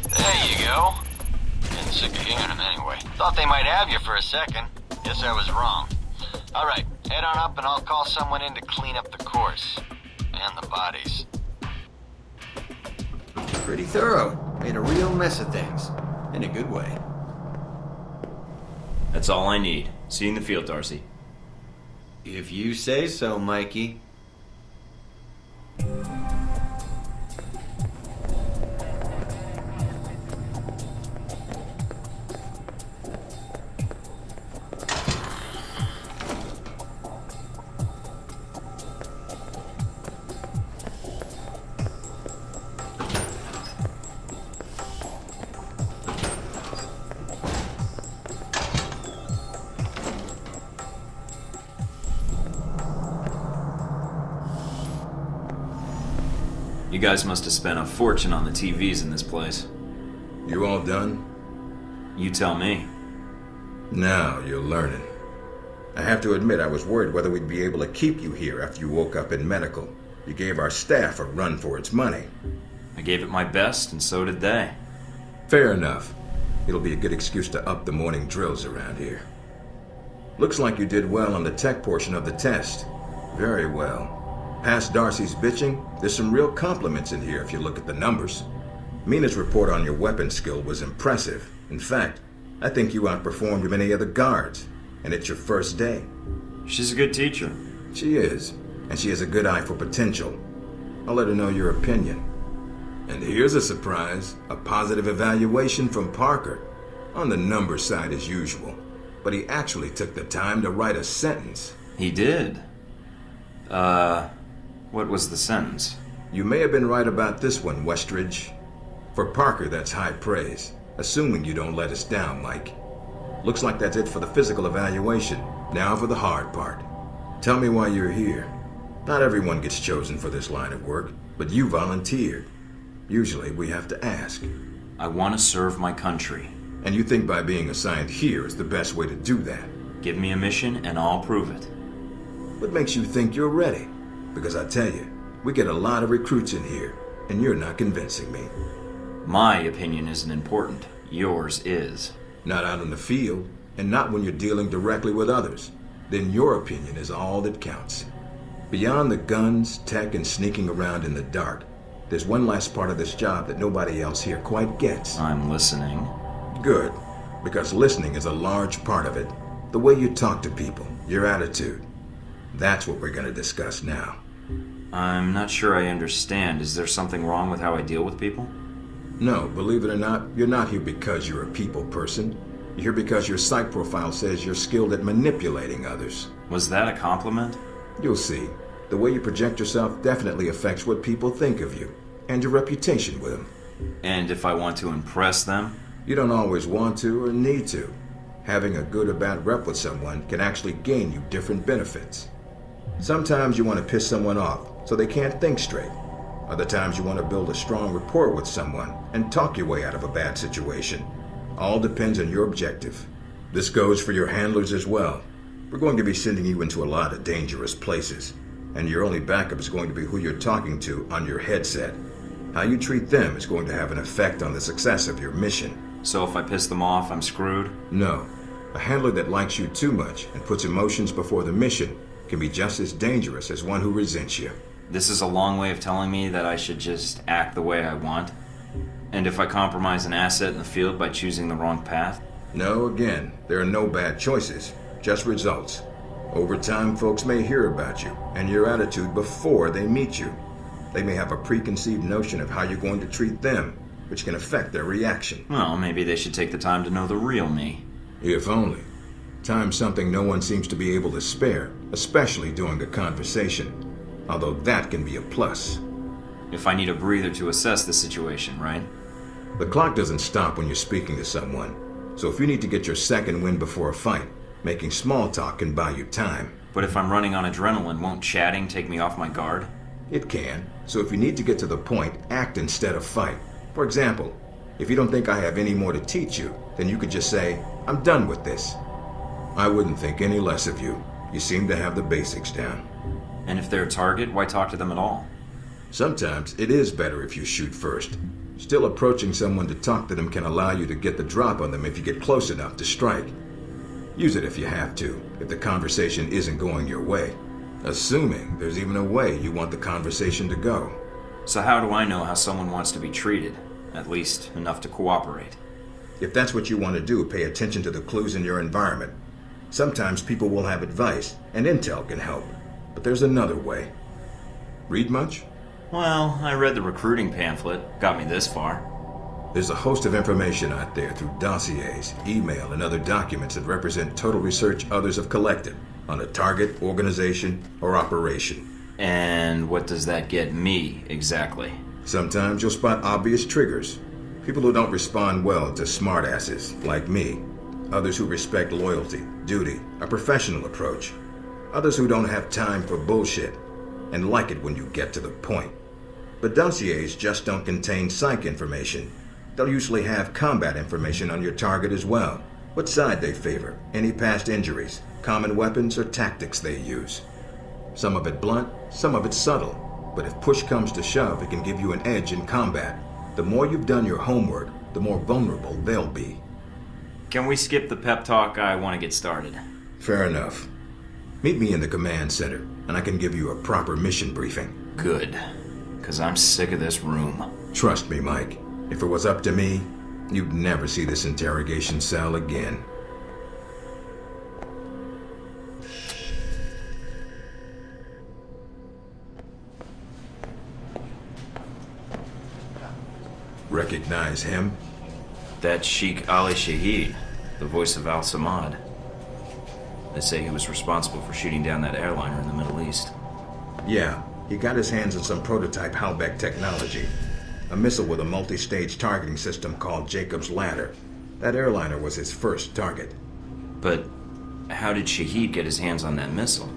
There you go. Getting sick of hearing them anyway. Thought they might have you for a second. Guess I was wrong. Alright, head on up and I'll call someone in to clean up the course. And the bodies. Pretty thorough. Made a real mess of things. In a good way. That's all I need. See you in the field, Darcy. If you say so, Mikey. You guys must have spent a fortune on the TVs in this place. You all done? You tell me. Now you're learning. I have to admit I was worried whether we'd be able to keep you here after you woke up in medical. You gave our staff a run for its money. I gave it my best, and so did they. Fair enough. It'll be a good excuse to up the morning drills around here. Looks like you did well on the tech portion of the test. Very well. Past Darcy's bitching, there's some real compliments in here if you look at the numbers. Mina's report on your weapon skill was impressive. In fact, I think you outperformed many of the guards. And it's your first day. She's a good teacher. She is. And she has a good eye for potential. I'll let her know your opinion. And here's a surprise. A positive evaluation from Parker. On the number side as usual. But he actually took the time to write a sentence. He did? What was the sentence? You may have been right about this one, Westridge. For Parker, that's high praise. Assuming you don't let us down, Mike. Looks like that's it for the physical evaluation. Now for the hard part. Tell me why you're here. Not everyone gets chosen for this line of work, but you volunteered. Usually we have to ask. I want to serve my country. And you think by being assigned here is the best way to do that? Give me a mission and I'll prove it. What makes you think you're ready? Because I tell you, we get a lot of recruits in here, and you're not convincing me. My opinion isn't important. Yours is. Not out in the field, and not when you're dealing directly with others. Then your opinion is all that counts. Beyond the guns, tech, and sneaking around in the dark, there's one last part of this job that nobody else here quite gets. I'm listening. Good, because listening is a large part of it. The way you talk to people, your attitude. That's what we're going to discuss now. I'm not sure I understand. Is there something wrong with how I deal with people? No, believe it or not, you're not here because you're a people person. You're here because your psych profile says you're skilled at manipulating others. Was that a compliment? You'll see. The way you project yourself definitely affects what people think of you, and your reputation with them. And if I want to impress them? You don't always want to or need to. Having a good or bad rep with someone can actually gain you different benefits. Sometimes you want to piss someone off so they can't think straight. Other times you want to build a strong rapport with someone and talk your way out of a bad situation. All depends on your objective. This goes for your handlers as well. We're going to be sending you into a lot of dangerous places, and your only backup is going to be who you're talking to on your headset. How you treat them is going to have an effect on the success of your mission. So if I piss them off, I'm screwed? No. A handler that likes you too much and puts emotions before the mission can be just as dangerous as one who resents you. This is a long way of telling me that I should just act the way I want? And if I compromise an asset in the field by choosing the wrong path? No, again, there are no bad choices, just results. Over time, folks may hear about you and your attitude before they meet you. They may have a preconceived notion of how you're going to treat them, which can affect their reaction. Well, maybe they should take the time to know the real me. If only. Time's something no one seems to be able to spare, especially during a conversation. Although that can be a plus. If I need a breather to assess the situation, right? The clock doesn't stop when you're speaking to someone. So if you need to get your second win before a fight, making small talk can buy you time. But if I'm running on adrenaline, won't chatting take me off my guard? It can. So if you need to get to the point, act instead of fight. For example, if you don't think I have any more to teach you, then you could just say, I'm done with this. I wouldn't think any less of you. You seem to have the basics down. And if they're a target, why talk to them at all? Sometimes it is better if you shoot first. Still, approaching someone to talk to them can allow you to get the drop on them if you get close enough to strike. Use it if you have to, if the conversation isn't going your way. Assuming there's even a way you want the conversation to go. So how do I know how someone wants to be treated? At least enough to cooperate. If that's what you want to do, pay attention to the clues in your environment. Sometimes people will have advice, and intel can help. But there's another way. Read much? Well, I read the recruiting pamphlet. Got me this far. There's a host of information out there through dossiers, email, and other documents that represent total research others have collected on a target, organization, or operation. And what does that get me, exactly? Sometimes you'll spot obvious triggers. People who don't respond well to smartasses, like me. Others who respect loyalty, duty, a professional approach. Others who don't have time for bullshit, and like it when you get to the point. But dossiers just don't contain psych information. They'll usually have combat information on your target as well. What side they favor, any past injuries, common weapons, or tactics they use. Some of it blunt, some of it subtle. But if push comes to shove, it can give you an edge in combat. The more you've done your homework, the more vulnerable they'll be. Can we skip the pep talk? I want to get started. Fair enough. Meet me in the command center, and I can give you a proper mission briefing. Good. Because I'm sick of this room. Trust me, Mike. If it was up to me, you'd never see this interrogation cell again. Recognize him? That's Sheikh Ali Shahid, the voice of Al-Samad. They say he was responsible for shooting down that airliner in the Middle East. Yeah, he got his hands on some prototype Halbeck technology. A missile with a multi-stage targeting system called Jacob's Ladder. That airliner was his first target. But how did Shahid get his hands on that missile?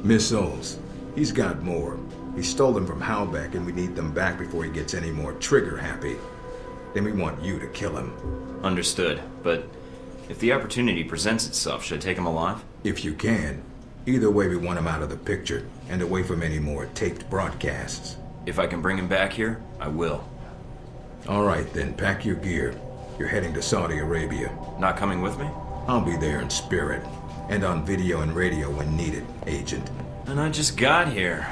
Missiles. He's got more. He stole them from Halbeck, and we need them back before he gets any more trigger-happy. Then we want you to kill him. Understood, but if the opportunity presents itself, should I take him alive? If you can. Either way, we want him out of the picture, and away from any more taped broadcasts. If I can bring him back here, I will. All right, then, pack your gear. You're heading to Saudi Arabia. Not coming with me? I'll be there in spirit, and on video and radio when needed, Agent. And I just got here.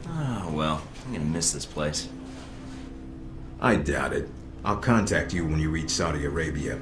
Oh, well, I'm gonna miss this place. I doubt it. I'll contact you when you reach Saudi Arabia.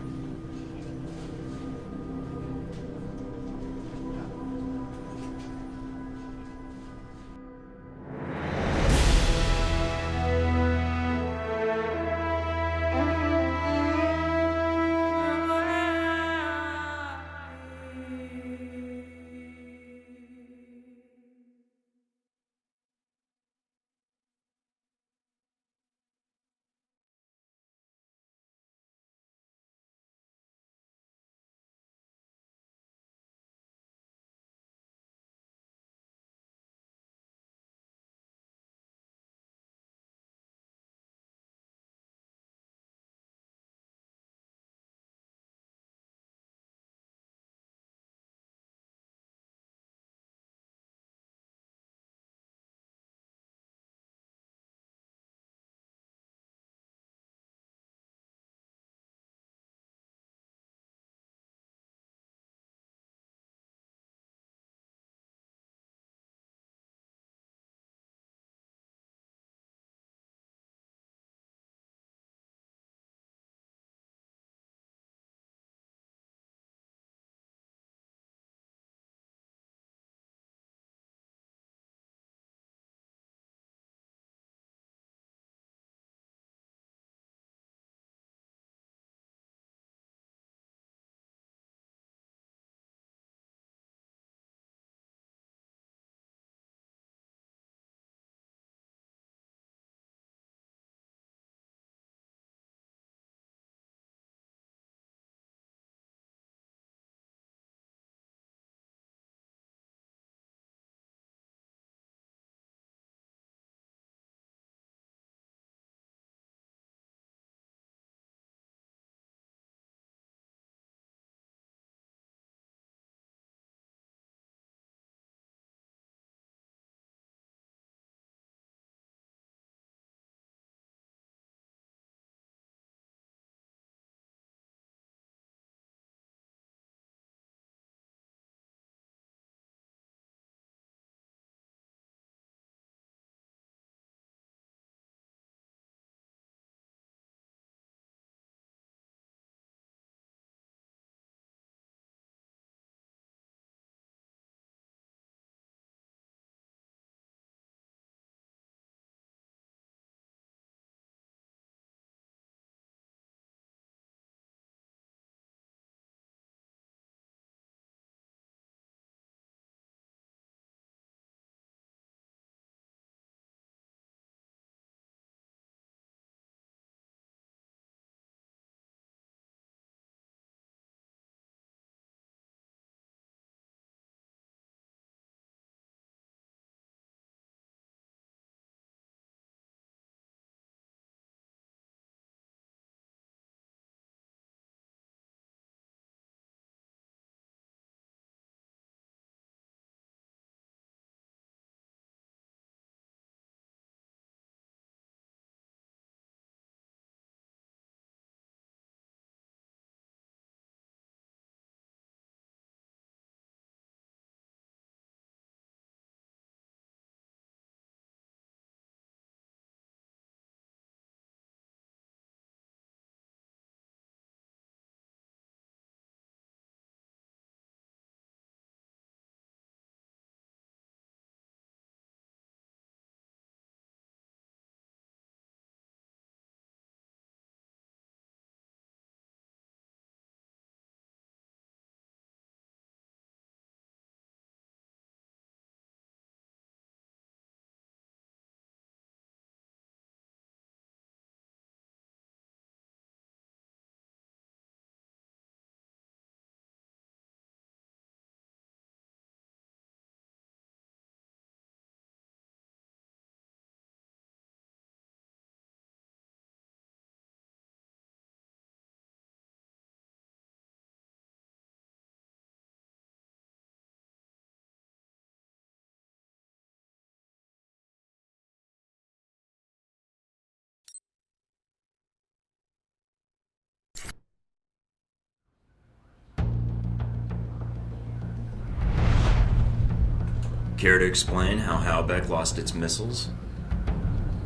Care to explain how Halbeck lost its missiles?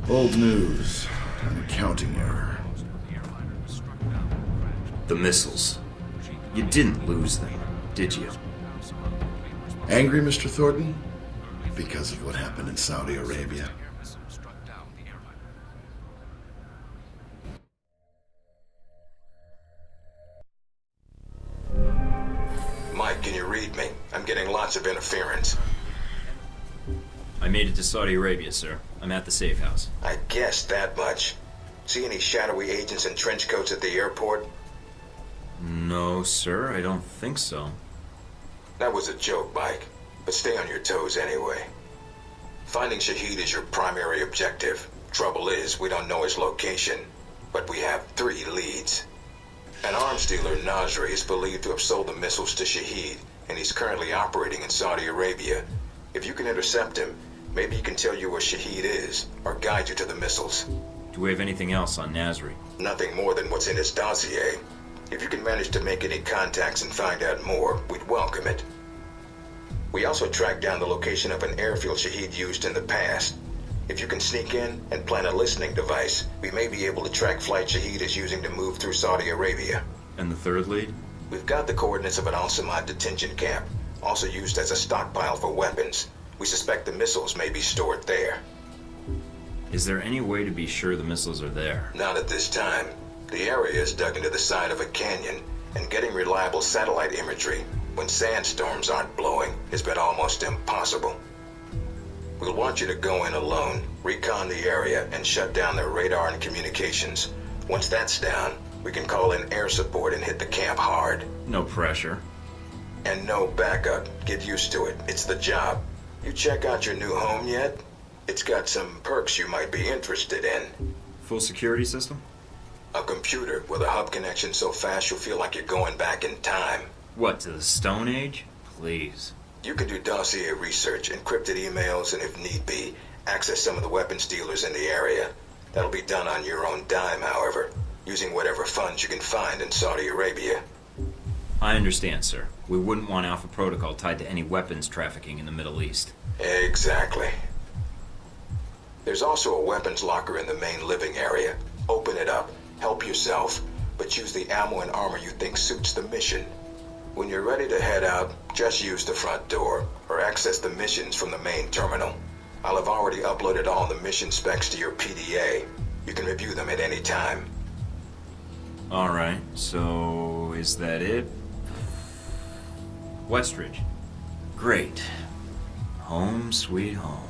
Old news. An accounting error. The missiles. You didn't lose them, did you? Angry, Mr. Thornton? Because of what happened in Saudi Arabia? Mike, can you read me? I'm getting lots of interference. I made it to Saudi Arabia, sir. I'm at the safe house. I guessed that much. See any shadowy agents in trench coats at the airport? No, sir, I don't think so. That was a joke, Mike. But stay on your toes anyway. Finding Shahid is your primary objective. Trouble is, we don't know his location. But we have 3 leads. An arms dealer, Nasri, is believed to have sold the missiles to Shahid, and he's currently operating in Saudi Arabia. If you can intercept him, maybe he can tell you where Shahid is, or guide you to the missiles. Do we have anything else on Nasri? Nothing more than what's in his dossier. If you can manage to make any contacts and find out more, we'd welcome it. We also tracked down the location of an airfield Shahid used in the past. If you can sneak in and plant a listening device, we may be able to track flight Shahid is using to move through Saudi Arabia. And the third lead? We've got the coordinates of an Al-Samad detention camp, also used as a stockpile for weapons. We suspect the missiles may be stored there. Is there any way to be sure the missiles are there? Not at this time. The area is dug into the side of a canyon, and getting reliable satellite imagery when sandstorms aren't blowing has been almost impossible. We'll want you to go in alone, recon the area, and shut down their radar and communications. Once that's down, we can call in air support and hit the camp hard. No pressure. And no backup. Get used to it. It's the job. You check out your new home yet? It's got some perks you might be interested in. Full security system? A computer with a hub connection so fast you'll feel like you're going back in time. What, to the Stone Age? Please. You can do dossier research, encrypted emails, and if need be, access some of the weapons dealers in the area. That'll be done on your own dime, however, using whatever funds you can find in Saudi Arabia. I understand, sir. We wouldn't want Alpha Protocol tied to any weapons trafficking in the Middle East. Exactly. There's also a weapons locker in the main living area. Open it up, help yourself, but use the ammo and armor you think suits the mission. When you're ready to head out, just use the front door, or access the missions from the main terminal. I'll have already uploaded all the mission specs to your PDA. You can review them at any time. Alright, so is that it? Westridge. Great. Home sweet home.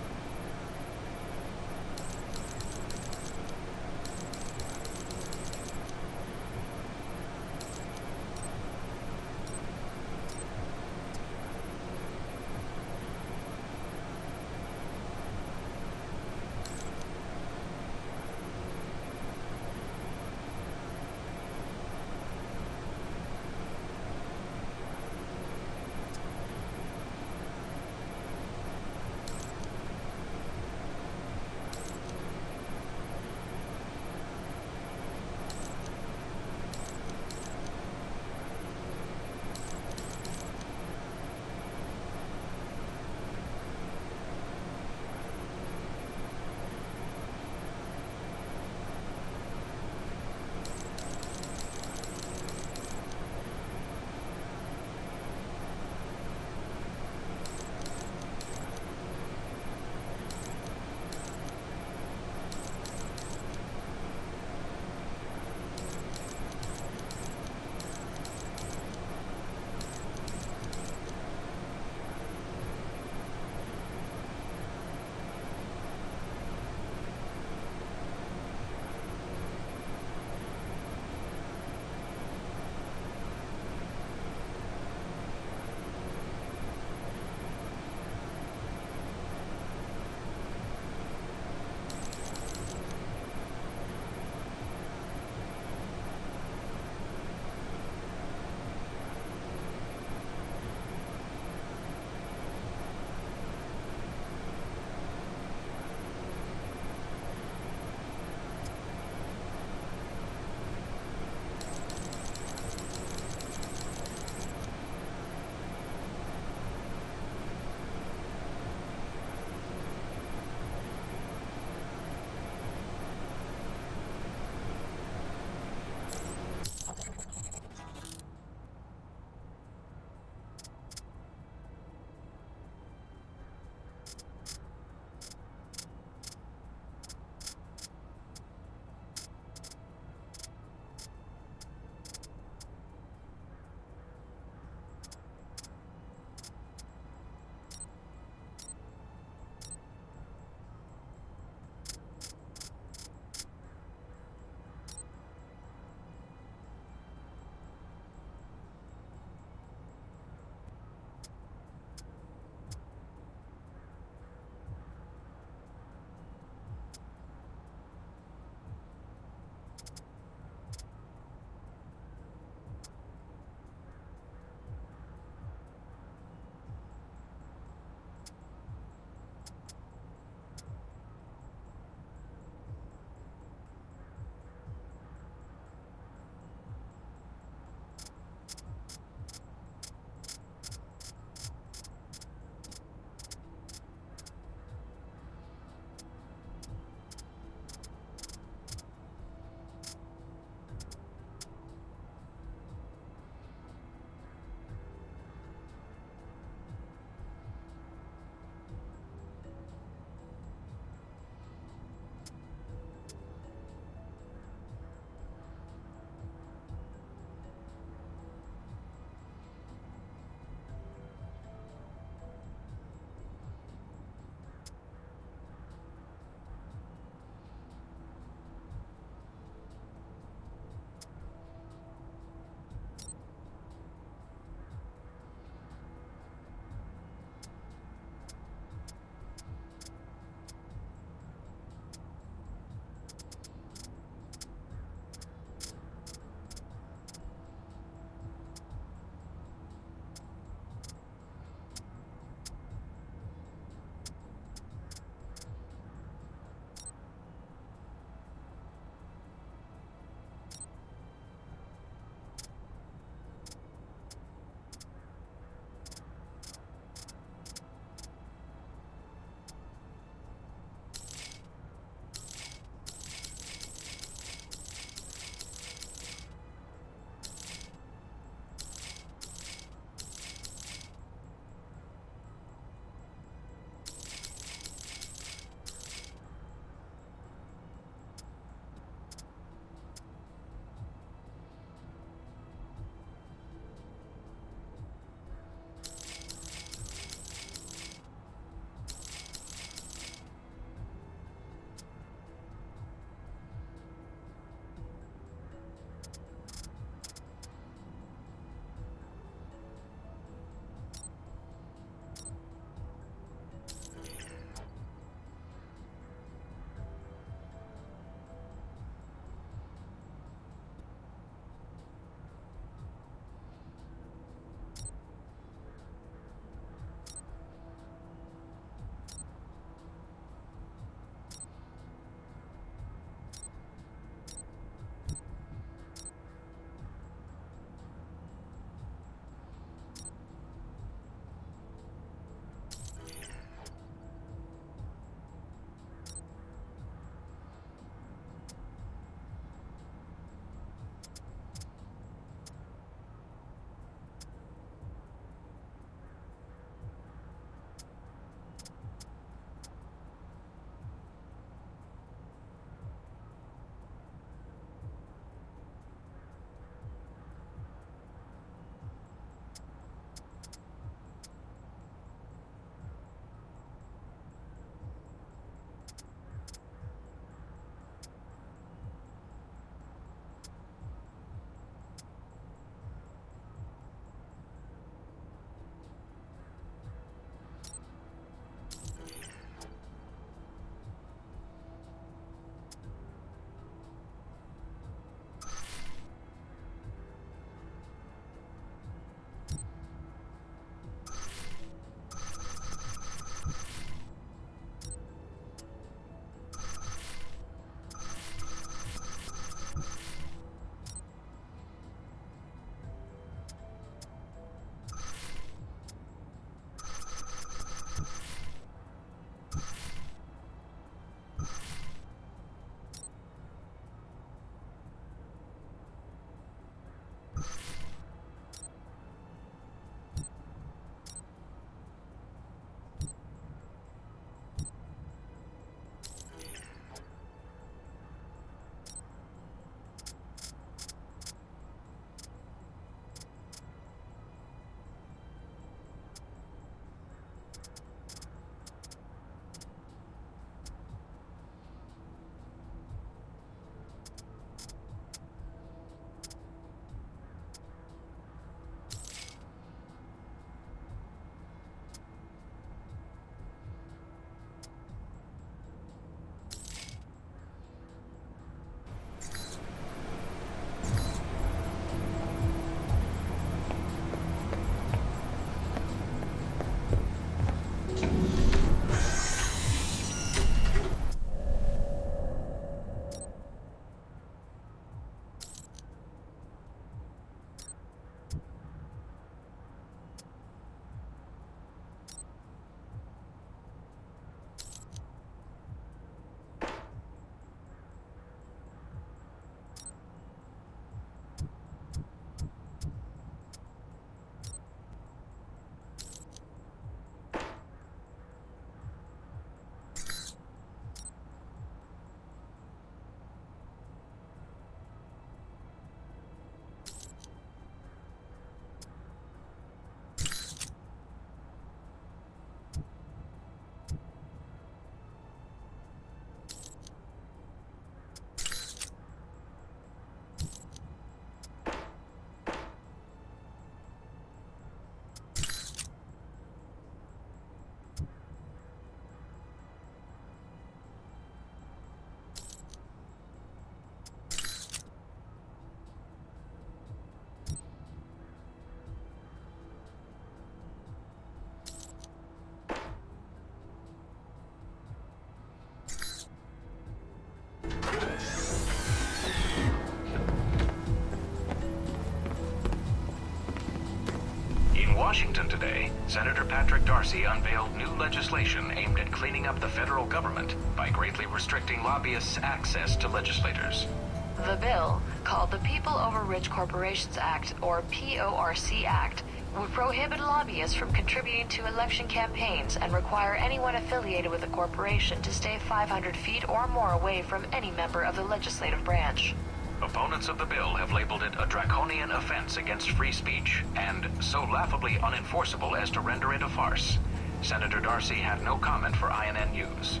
Washington today, Senator Patrick Darcy unveiled new legislation aimed at cleaning up the federal government by greatly restricting lobbyists' access to legislators. The bill, called the People Over Rich Corporations Act, or PORC Act, would prohibit lobbyists from contributing to election campaigns and require anyone affiliated with a corporation to stay 500 feet or more away from any member of the legislative branch. Opponents of the bill have labeled it a draconian offense against free speech, and so laughably unenforceable as to render it a farce. Senator Darcy had no comment for INN News.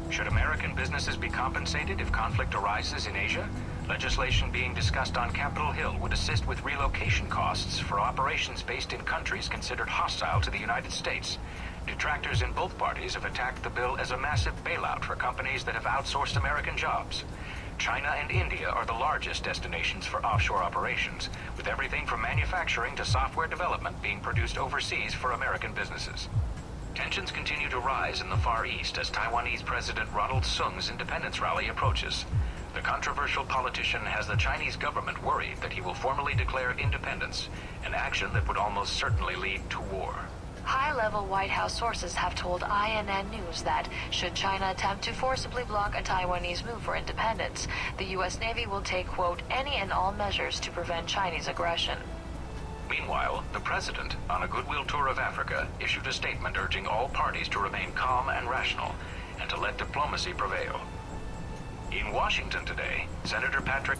Should American businesses be compensated if conflict arises in Asia? Legislation being discussed on Capitol Hill would assist with relocation costs for operations based in countries considered hostile to the United States. Detractors in both parties have attacked the bill as a massive bailout for companies that have outsourced American jobs. China and India are the largest destinations for offshore operations, with everything from manufacturing to software development being produced overseas for American businesses. Tensions continue to rise in the Far East as Taiwanese President Ronald Sung's independence rally approaches. The controversial politician has the Chinese government worried that he will formally declare independence, an action that would almost certainly lead to war. High-level White House sources have told INN News that, should China attempt to forcibly block a Taiwanese move for independence, the U.S. Navy will take, quote, any and all measures to prevent Chinese aggression. Meanwhile, the president, on a goodwill tour of Africa, issued a statement urging all parties to remain calm and rational, and to let diplomacy prevail. In Washington today, Senator Patrick...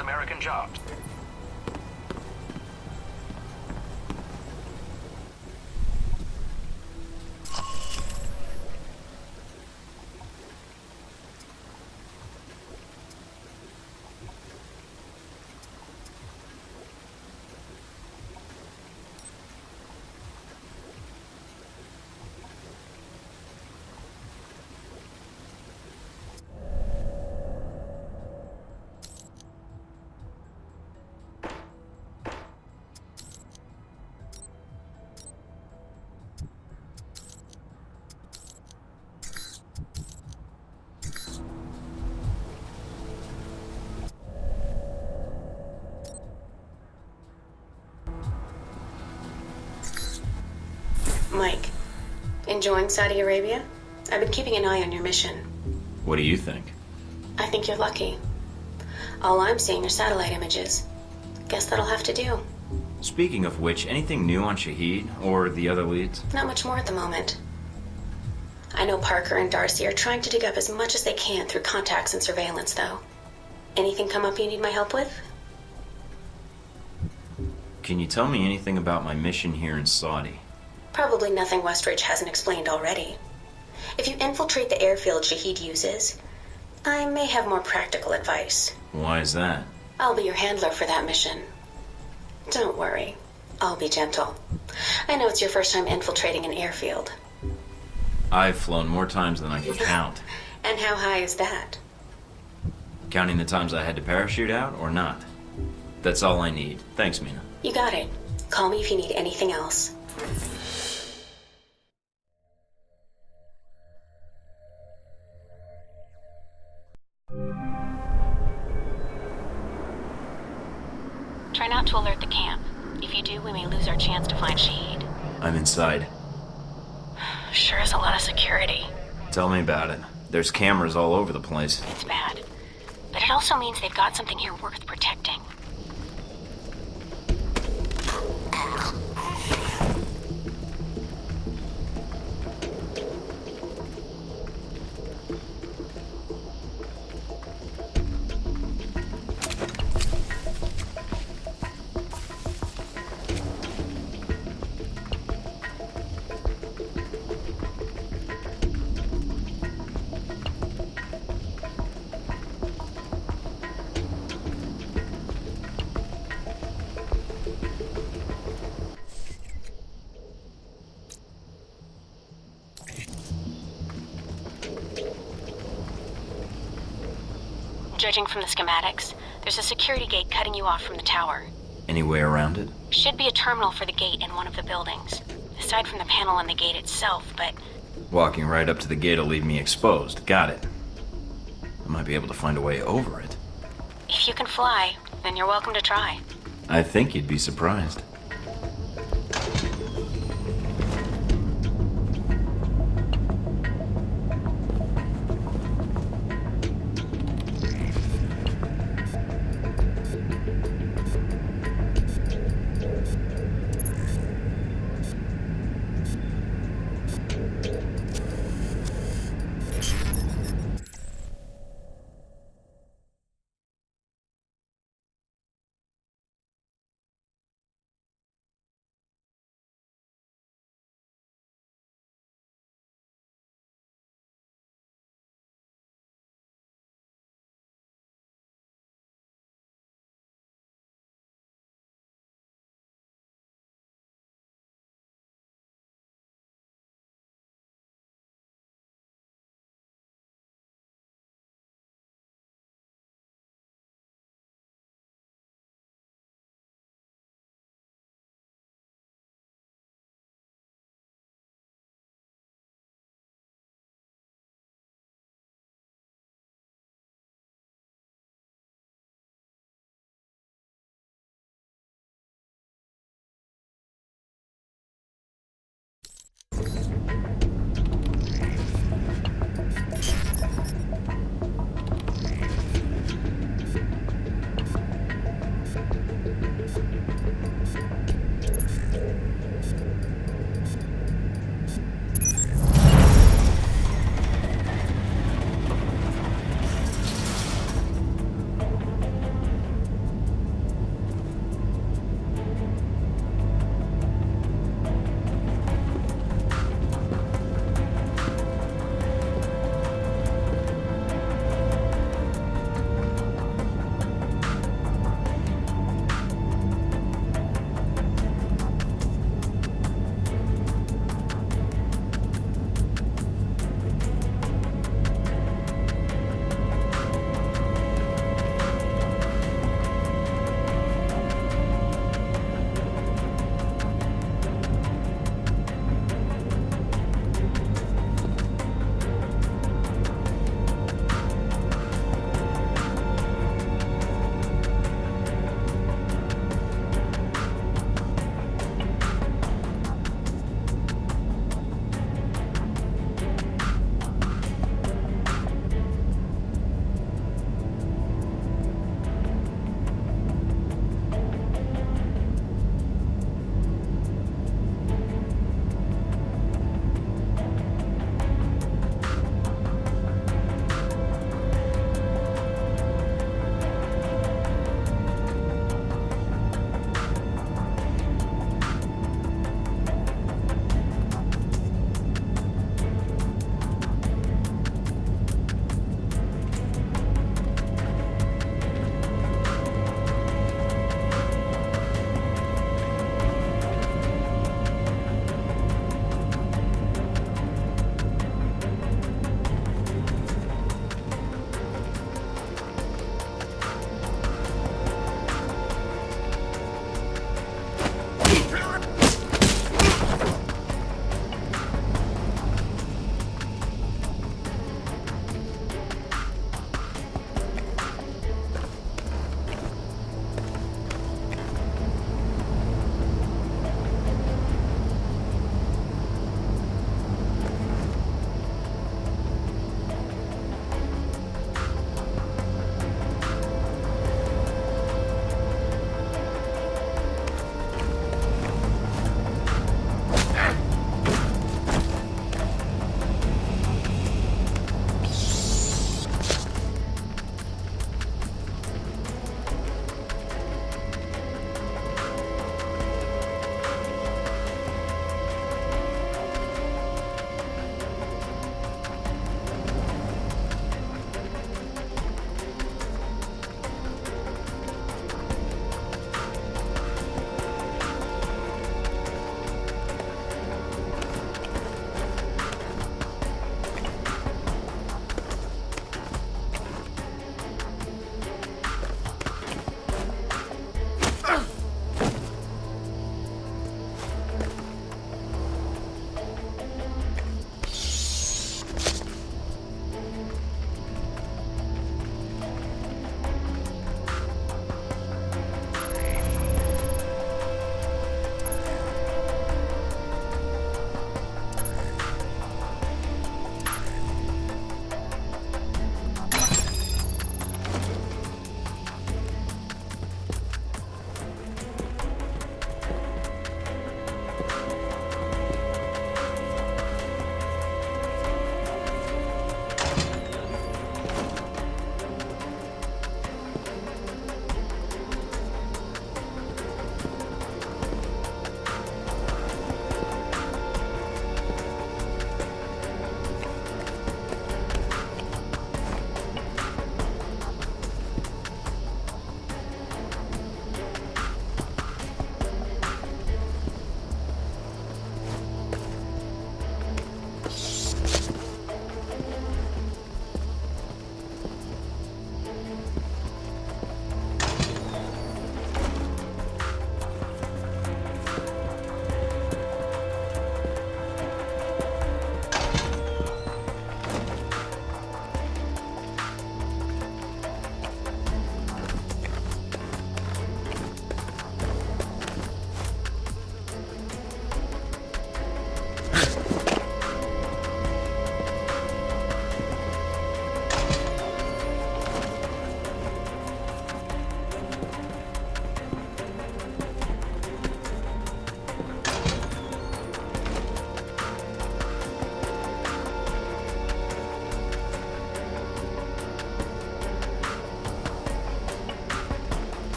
American jobs. Mike, enjoying Saudi Arabia? I've been keeping an eye on your mission. What do you think? I think you're lucky. All I'm seeing are satellite images. Guess that'll have to do. Speaking of which, anything new on Shahid or the other leads? Not much more at the moment. I know Parker and Darcy are trying to dig up as much as they can through contacts and surveillance, though. Anything come up you need my help with? Can you tell me anything about my mission here in Saudi? Probably nothing Westridge hasn't explained already. If you infiltrate the airfield Shahid uses, I may have more practical advice. Why is that? I'll be your handler for that mission. Don't worry. I'll be gentle. I know it's your first time infiltrating an airfield. I've flown more times than I can count. And how high is that? Counting the times I had to parachute out or not? That's all I need. Thanks, Mina. You got it. Call me if you need anything else. Try not to alert the camp. If you do, we may lose our chance to find Shahid. I'm inside. Sure is a lot of security. Tell me about it. There's cameras all over the place. It's bad. But it also means they've got something here worth protecting. Judging from the schematics, there's a security gate cutting you off from the tower. Any way around it? Should be a terminal for the gate in one of the buildings. Aside from the panel on the gate itself, but... Walking right up to the gate will leave me exposed. Got it. I might be able to find a way over it. If you can fly, then you're welcome to try. I think you'd be surprised.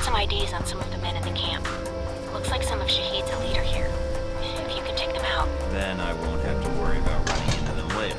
some IDs on some of the men in the camp. Looks like some of Shahid's elite are here. If you could take them out. Then I won't have to worry about running into them later.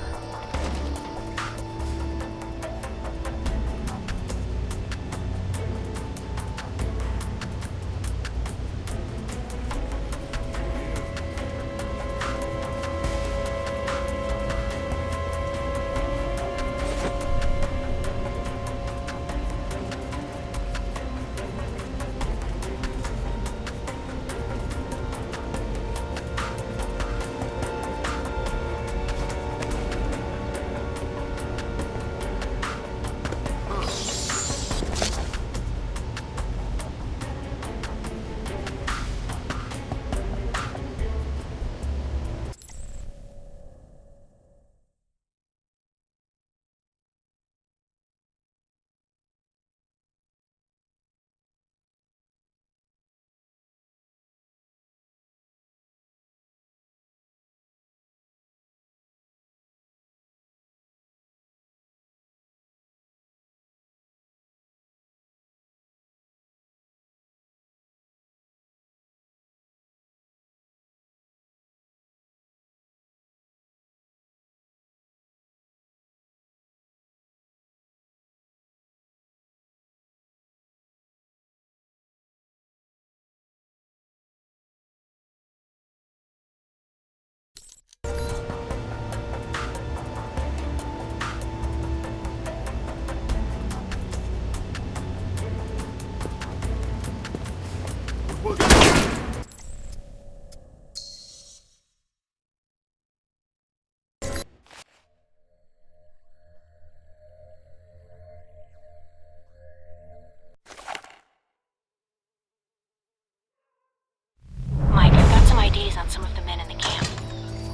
IDs on some of the men in the camp.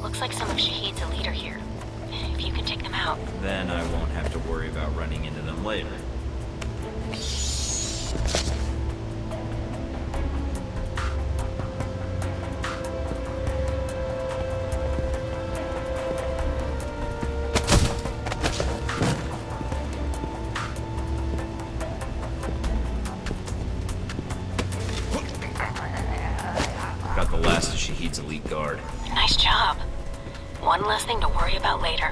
Looks like some of Shahid's elite are here. If you can take them out. Then I won't have to worry about running into them later. Got the last of Shahid's elite guard. Nice job. One less thing to worry about later.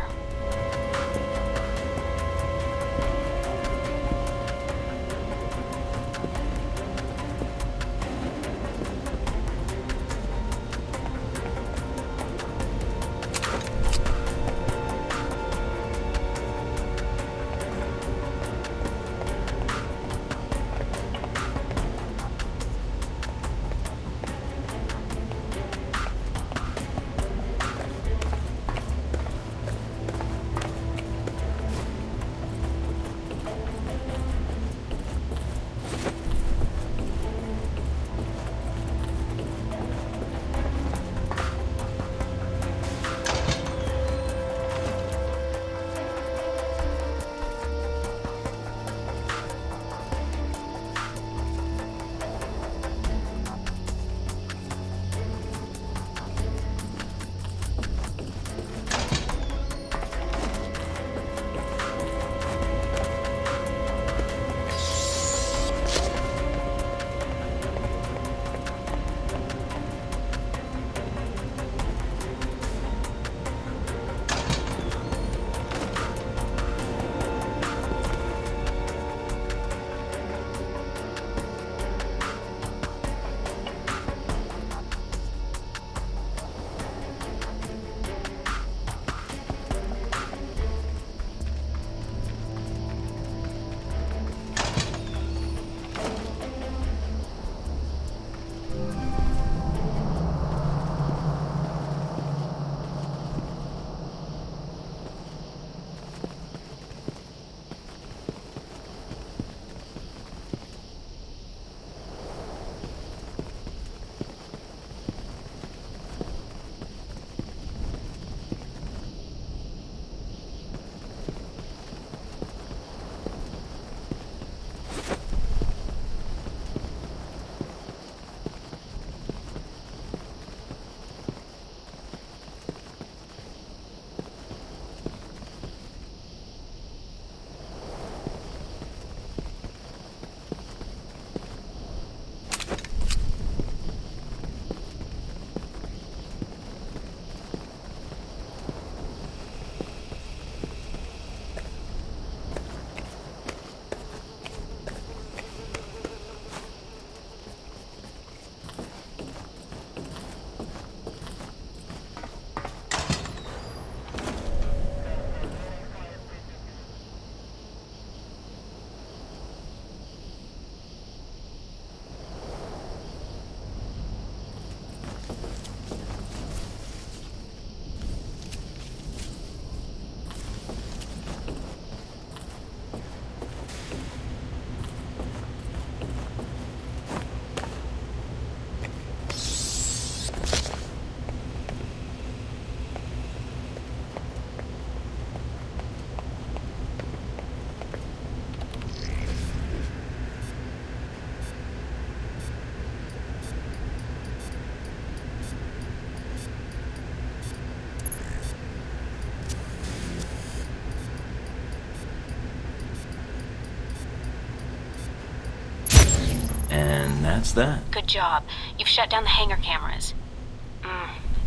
That's that. Good job. You've shut down the hangar cameras.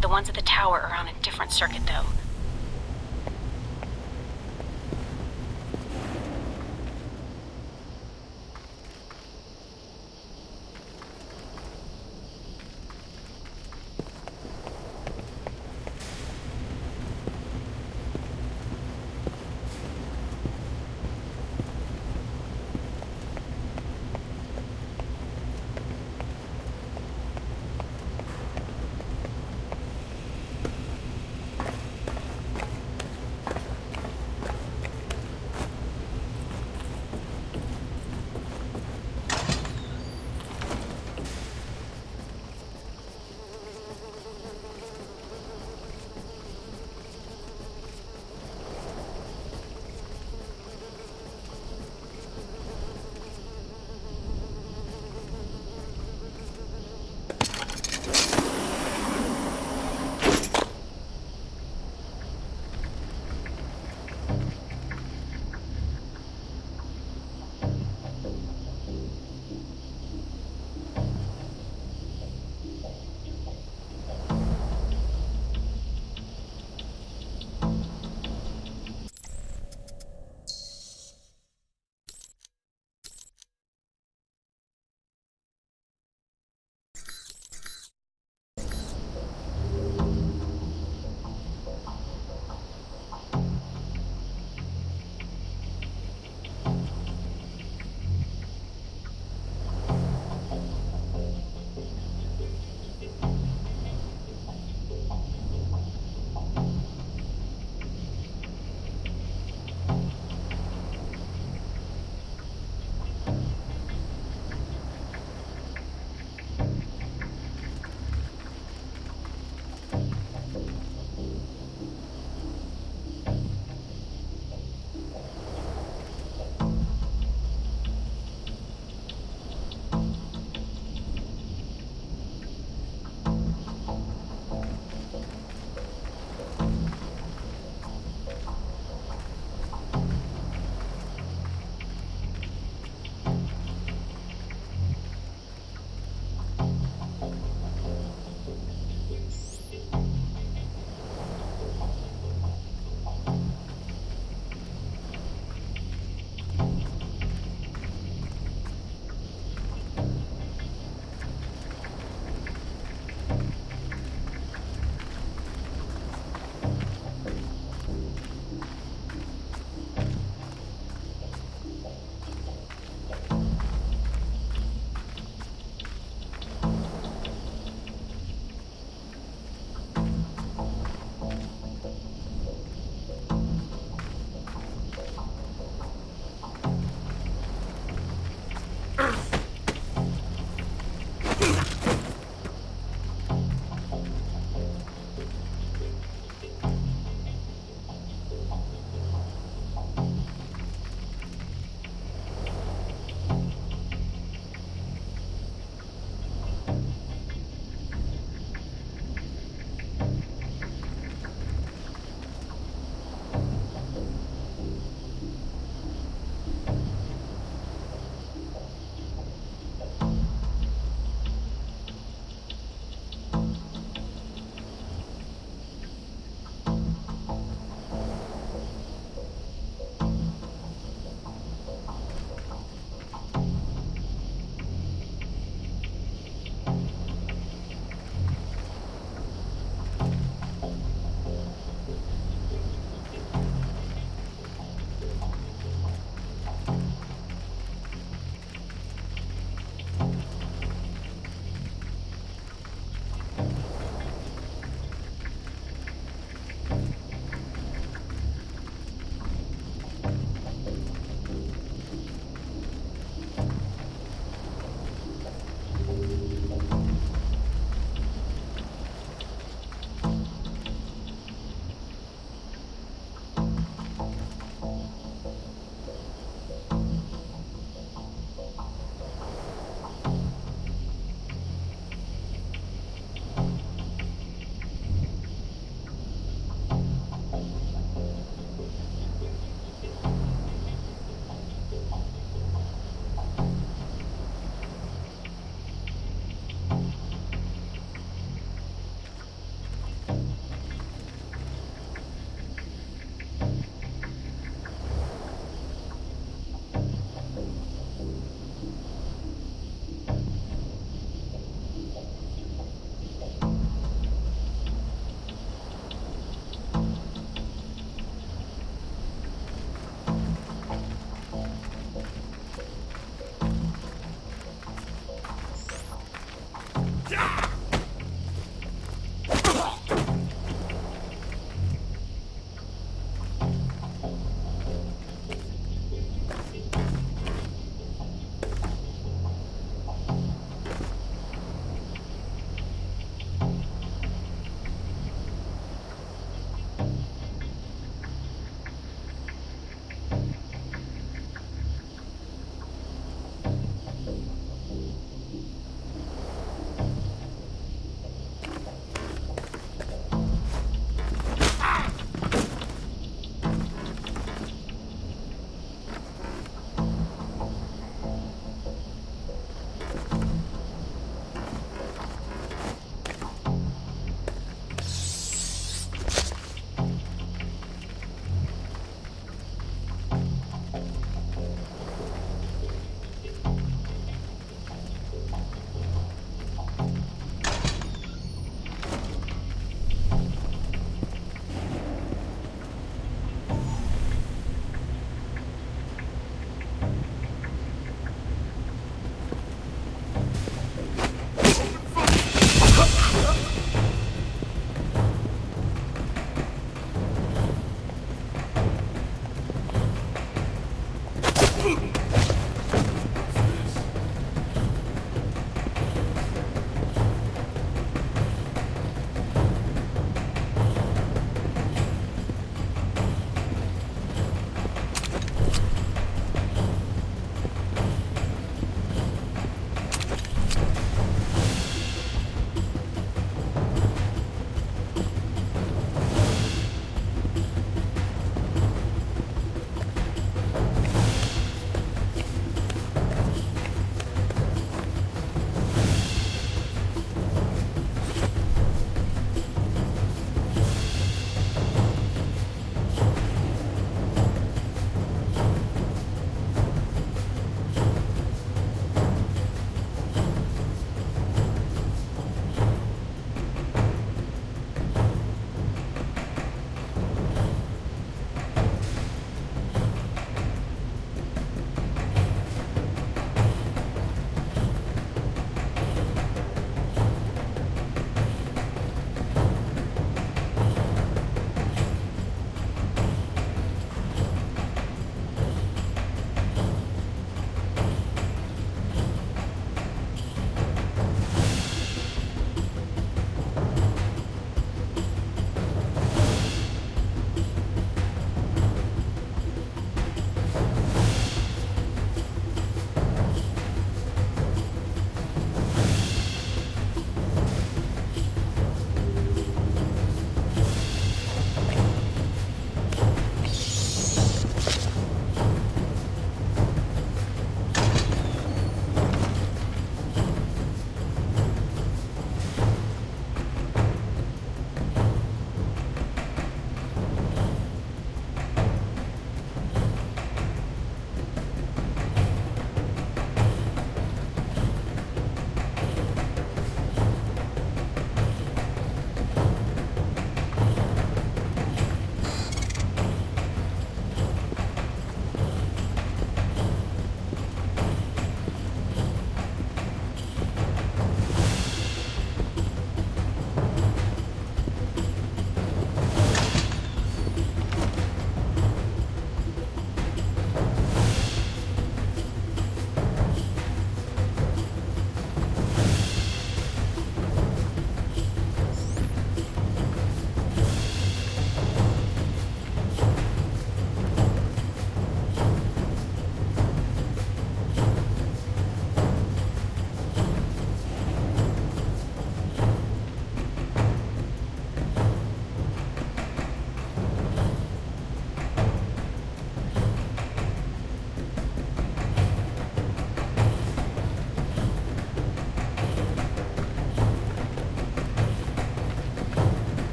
The ones at the tower are on a different circuit, though.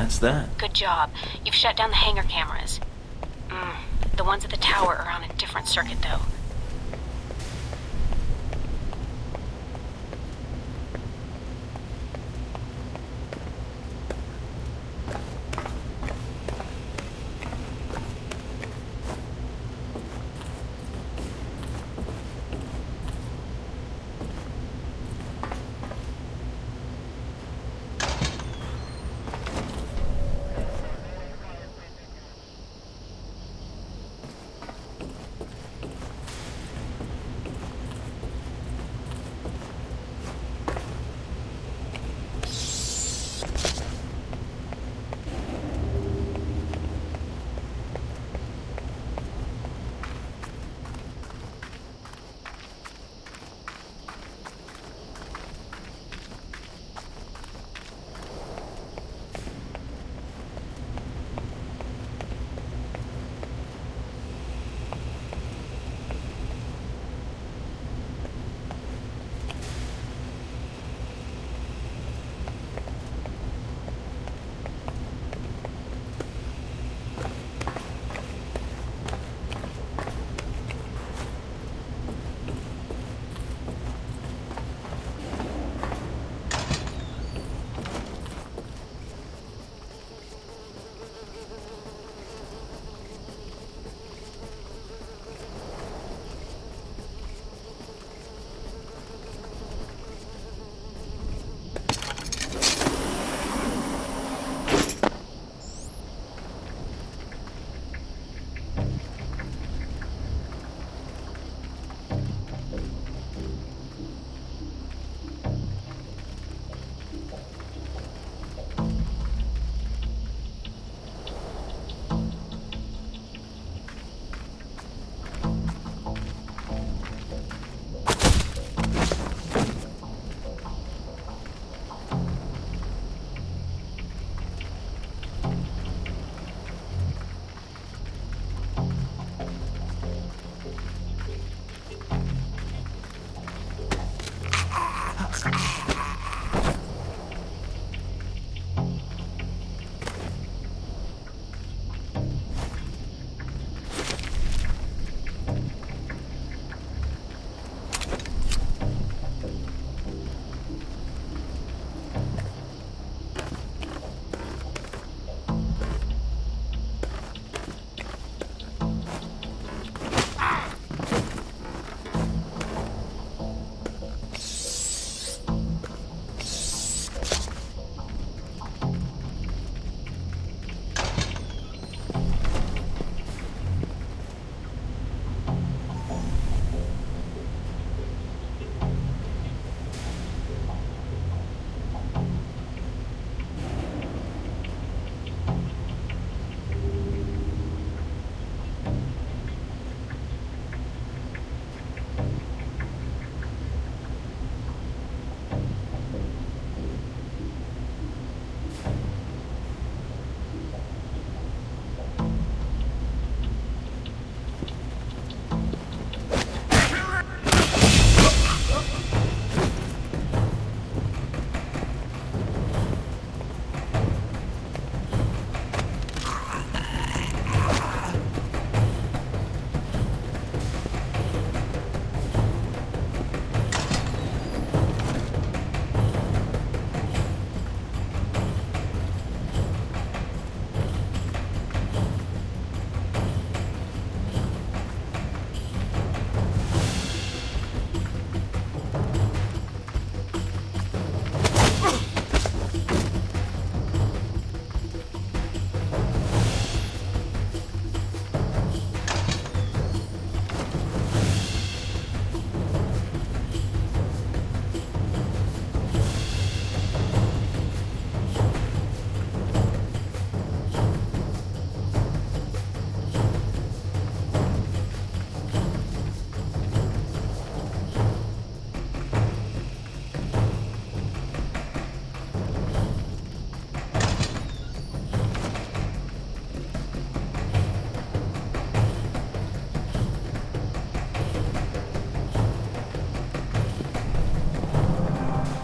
that's that. Good job. You've shut down the hangar cameras. The ones at the tower are on a different circuit, though.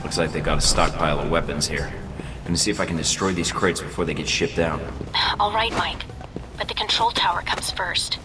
Looks like they got a stockpile of weapons here. gonna see if I can destroy these crates before they get shipped out. All right, Mike. But the control tower comes first.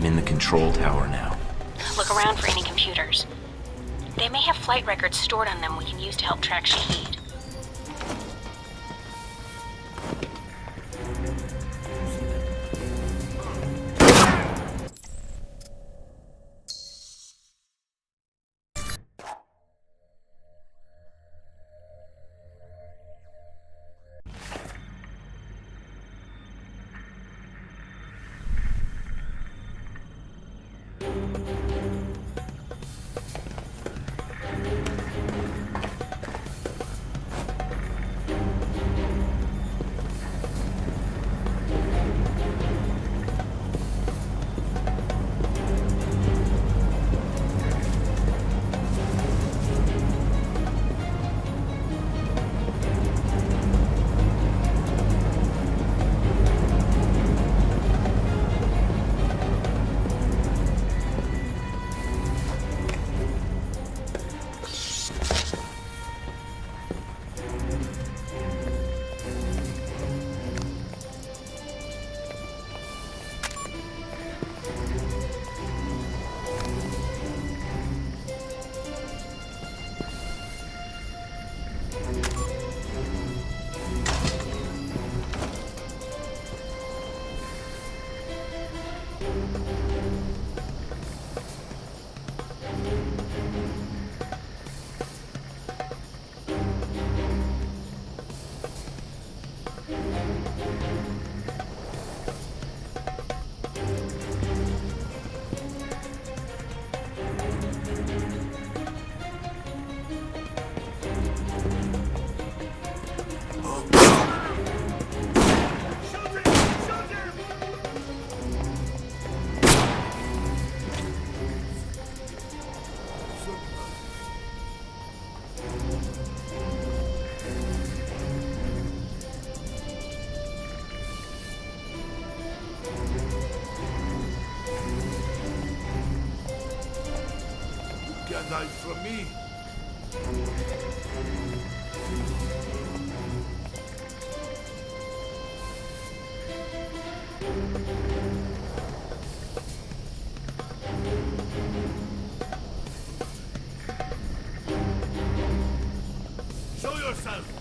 I'm in the control tower now. Look around for any computers. They may have flight records stored on them we can use to help track Shahid. Knife from me. Show yourself.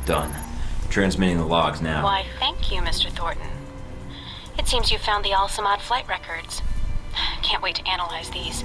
Done. Transmitting the logs now. Why, thank you, Mr. Thornton. It seems you found the Al-Samad flight records. Can't wait to analyze these.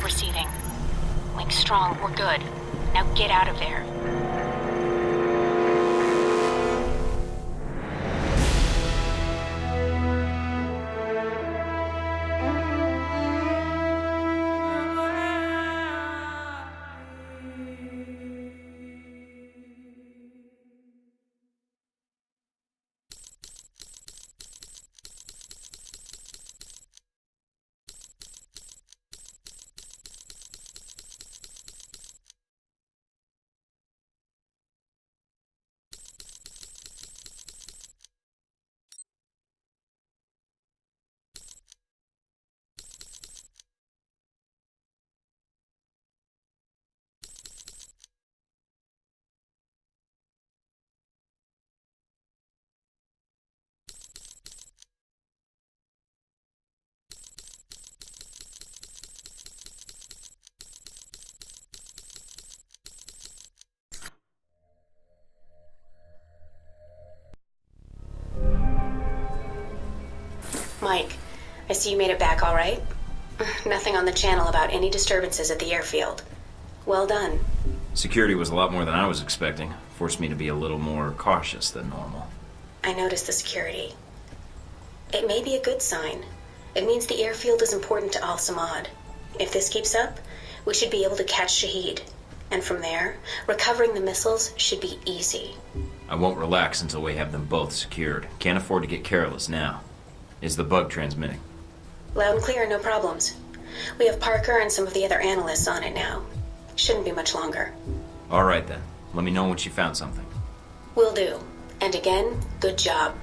Receiving. Link strong, we're good. Now get out of there. Mike, I see you made it back all right. Nothing on the channel about any disturbances at the airfield. Well done. Security was a lot more than I was expecting. Forced me to be a little more cautious than normal. I noticed the security. It may be a good sign. It means the airfield is important to Al-Samad. If this keeps up, we should be able to catch Shahid. And from there, recovering the missiles should be easy. I won't relax until we have them both secured. Can't afford to get careless now. Is the bug transmitting? Loud and clear, no problems. We have Parker and some of the other analysts on it now. Shouldn't be much longer. All right then. Let me know once you found something. Will do. And again, good job.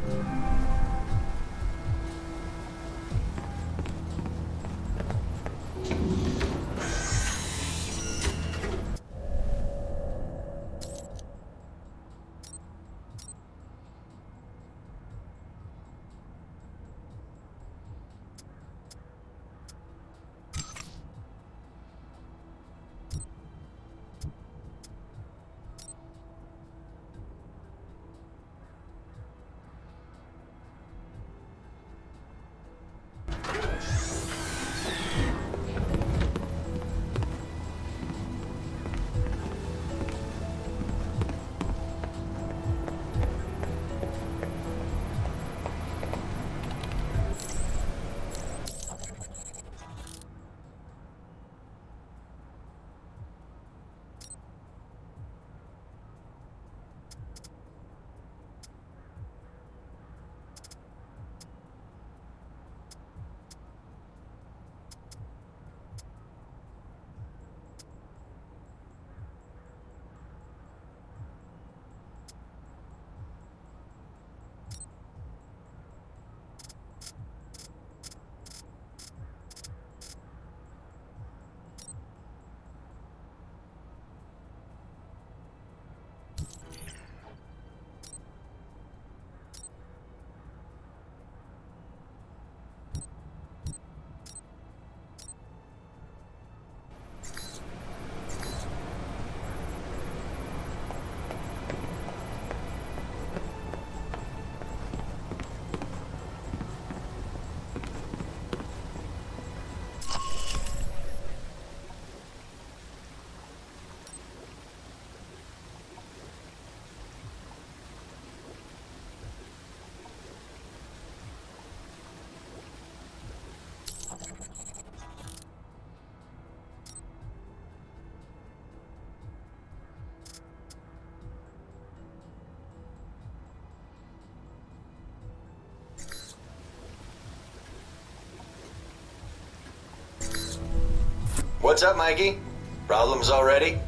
What's up, Mikey? Problems already?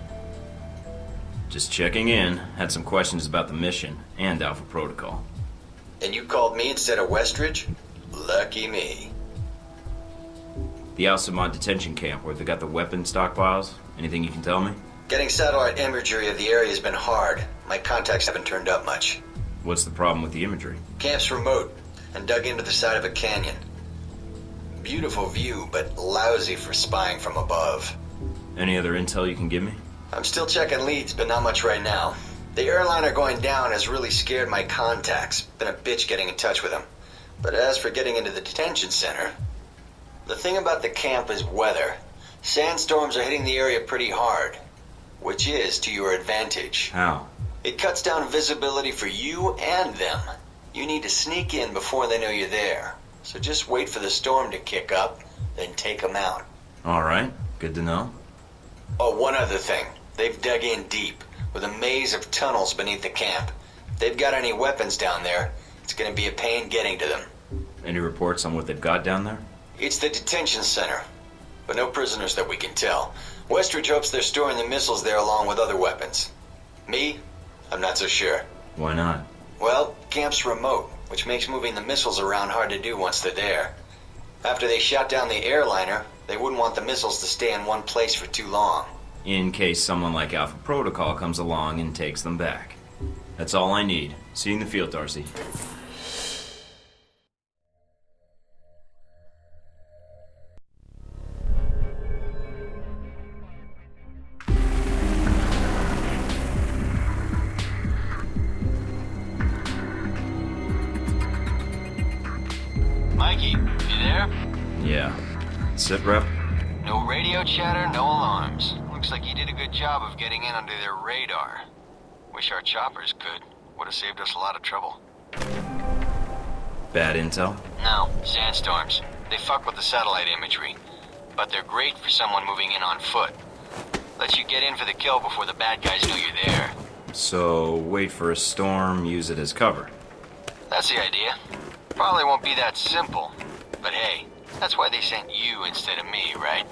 Just checking in. Had some questions about the mission and Alpha Protocol. And you called me instead of Westridge? Lucky me. The Al-Samad detention camp where they got the weapon stockpiles. Anything you can tell me? Getting satellite imagery of the area has been hard. My contacts haven't turned up much. What's the problem with the imagery? Camp's remote and dug into the side of a canyon. Beautiful view, but lousy for spying from above. Any other intel you can give me? I'm still checking leads, but not much right now. The airliner going down has really scared my contacts. Been a bitch getting in touch with them. But as for getting into the detention center, the thing about the camp is weather. Sandstorms are hitting the area pretty hard, which is to your advantage. How? It cuts down visibility for you and them. You need to sneak in before they know you're there. So just wait for the storm to kick up, then take them out. All right, good to know. Oh, one other thing. They've dug in deep, with a maze of tunnels beneath the camp. If they've got any weapons down there, it's gonna be a pain getting to them. Any reports on what they've got down there? It's the detention center, but no prisoners that we can tell. Westridge hopes they're storing the missiles there along with other weapons. Me? I'm not so sure. Why not? Well, camp's remote, which makes moving the missiles around hard to do once they're there. After they shot down the airliner, they wouldn't want the missiles to stay in one place for too long. In case someone like Alpha Protocol comes along and takes them back. That's all I need. See you in the field, Darcy. Mikey, you there? Yeah. Sit rep? No radio chatter, no alarms. Looks like you did a good job of getting in under their radar. Wish our choppers could. Would have saved us a lot of trouble. Bad intel? No, sandstorms. They fuck with the satellite imagery. But they're great for someone moving in on foot. Lets you get in for the kill before the bad guys know you're there. So, wait for a storm, use it as cover. That's the idea. Probably won't be that simple. But hey, That's why they sent you instead of me, right?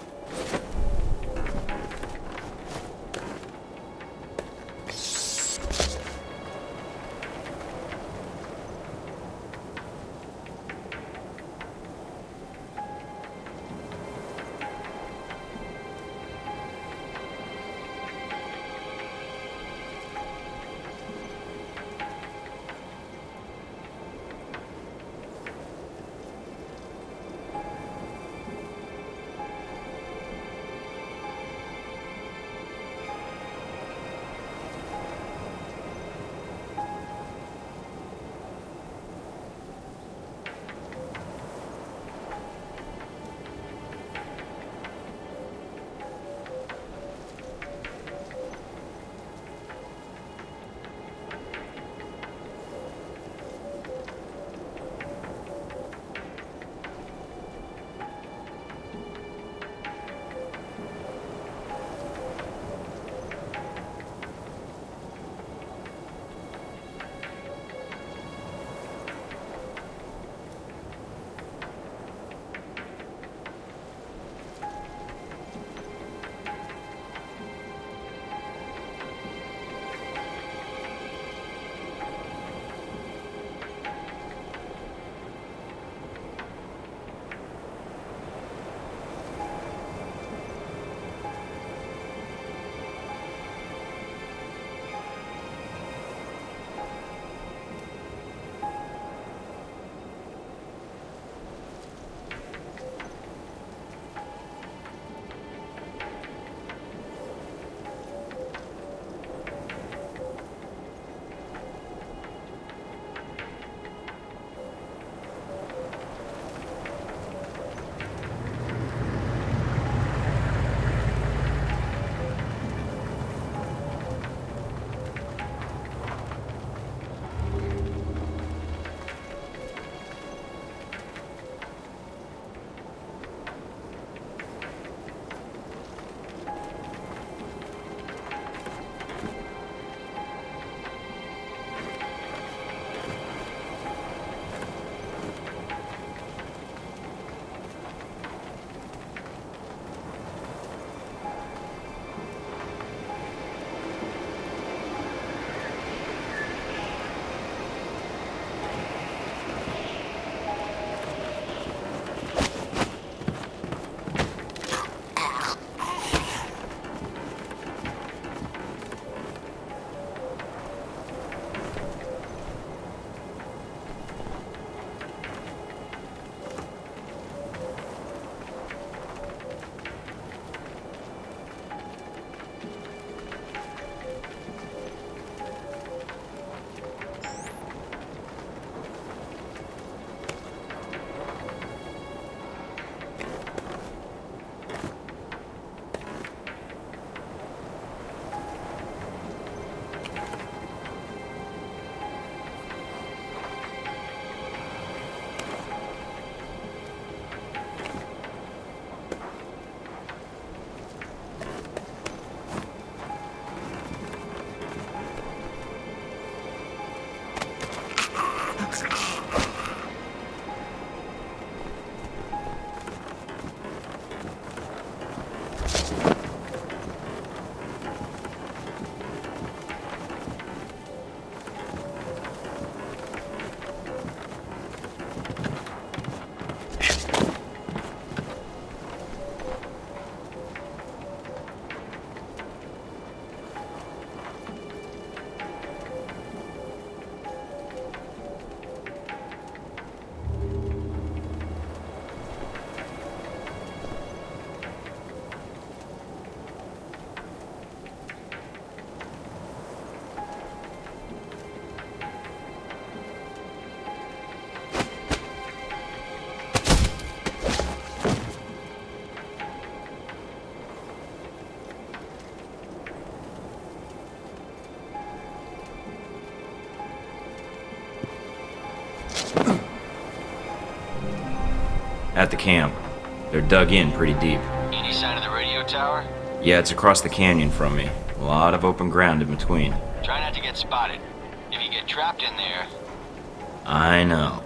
At the camp. They're dug in pretty deep. Any sign of the radio tower? Yeah, it's across the canyon from me. A lot of open ground in between. Try not to get spotted. If you get trapped in there... I know.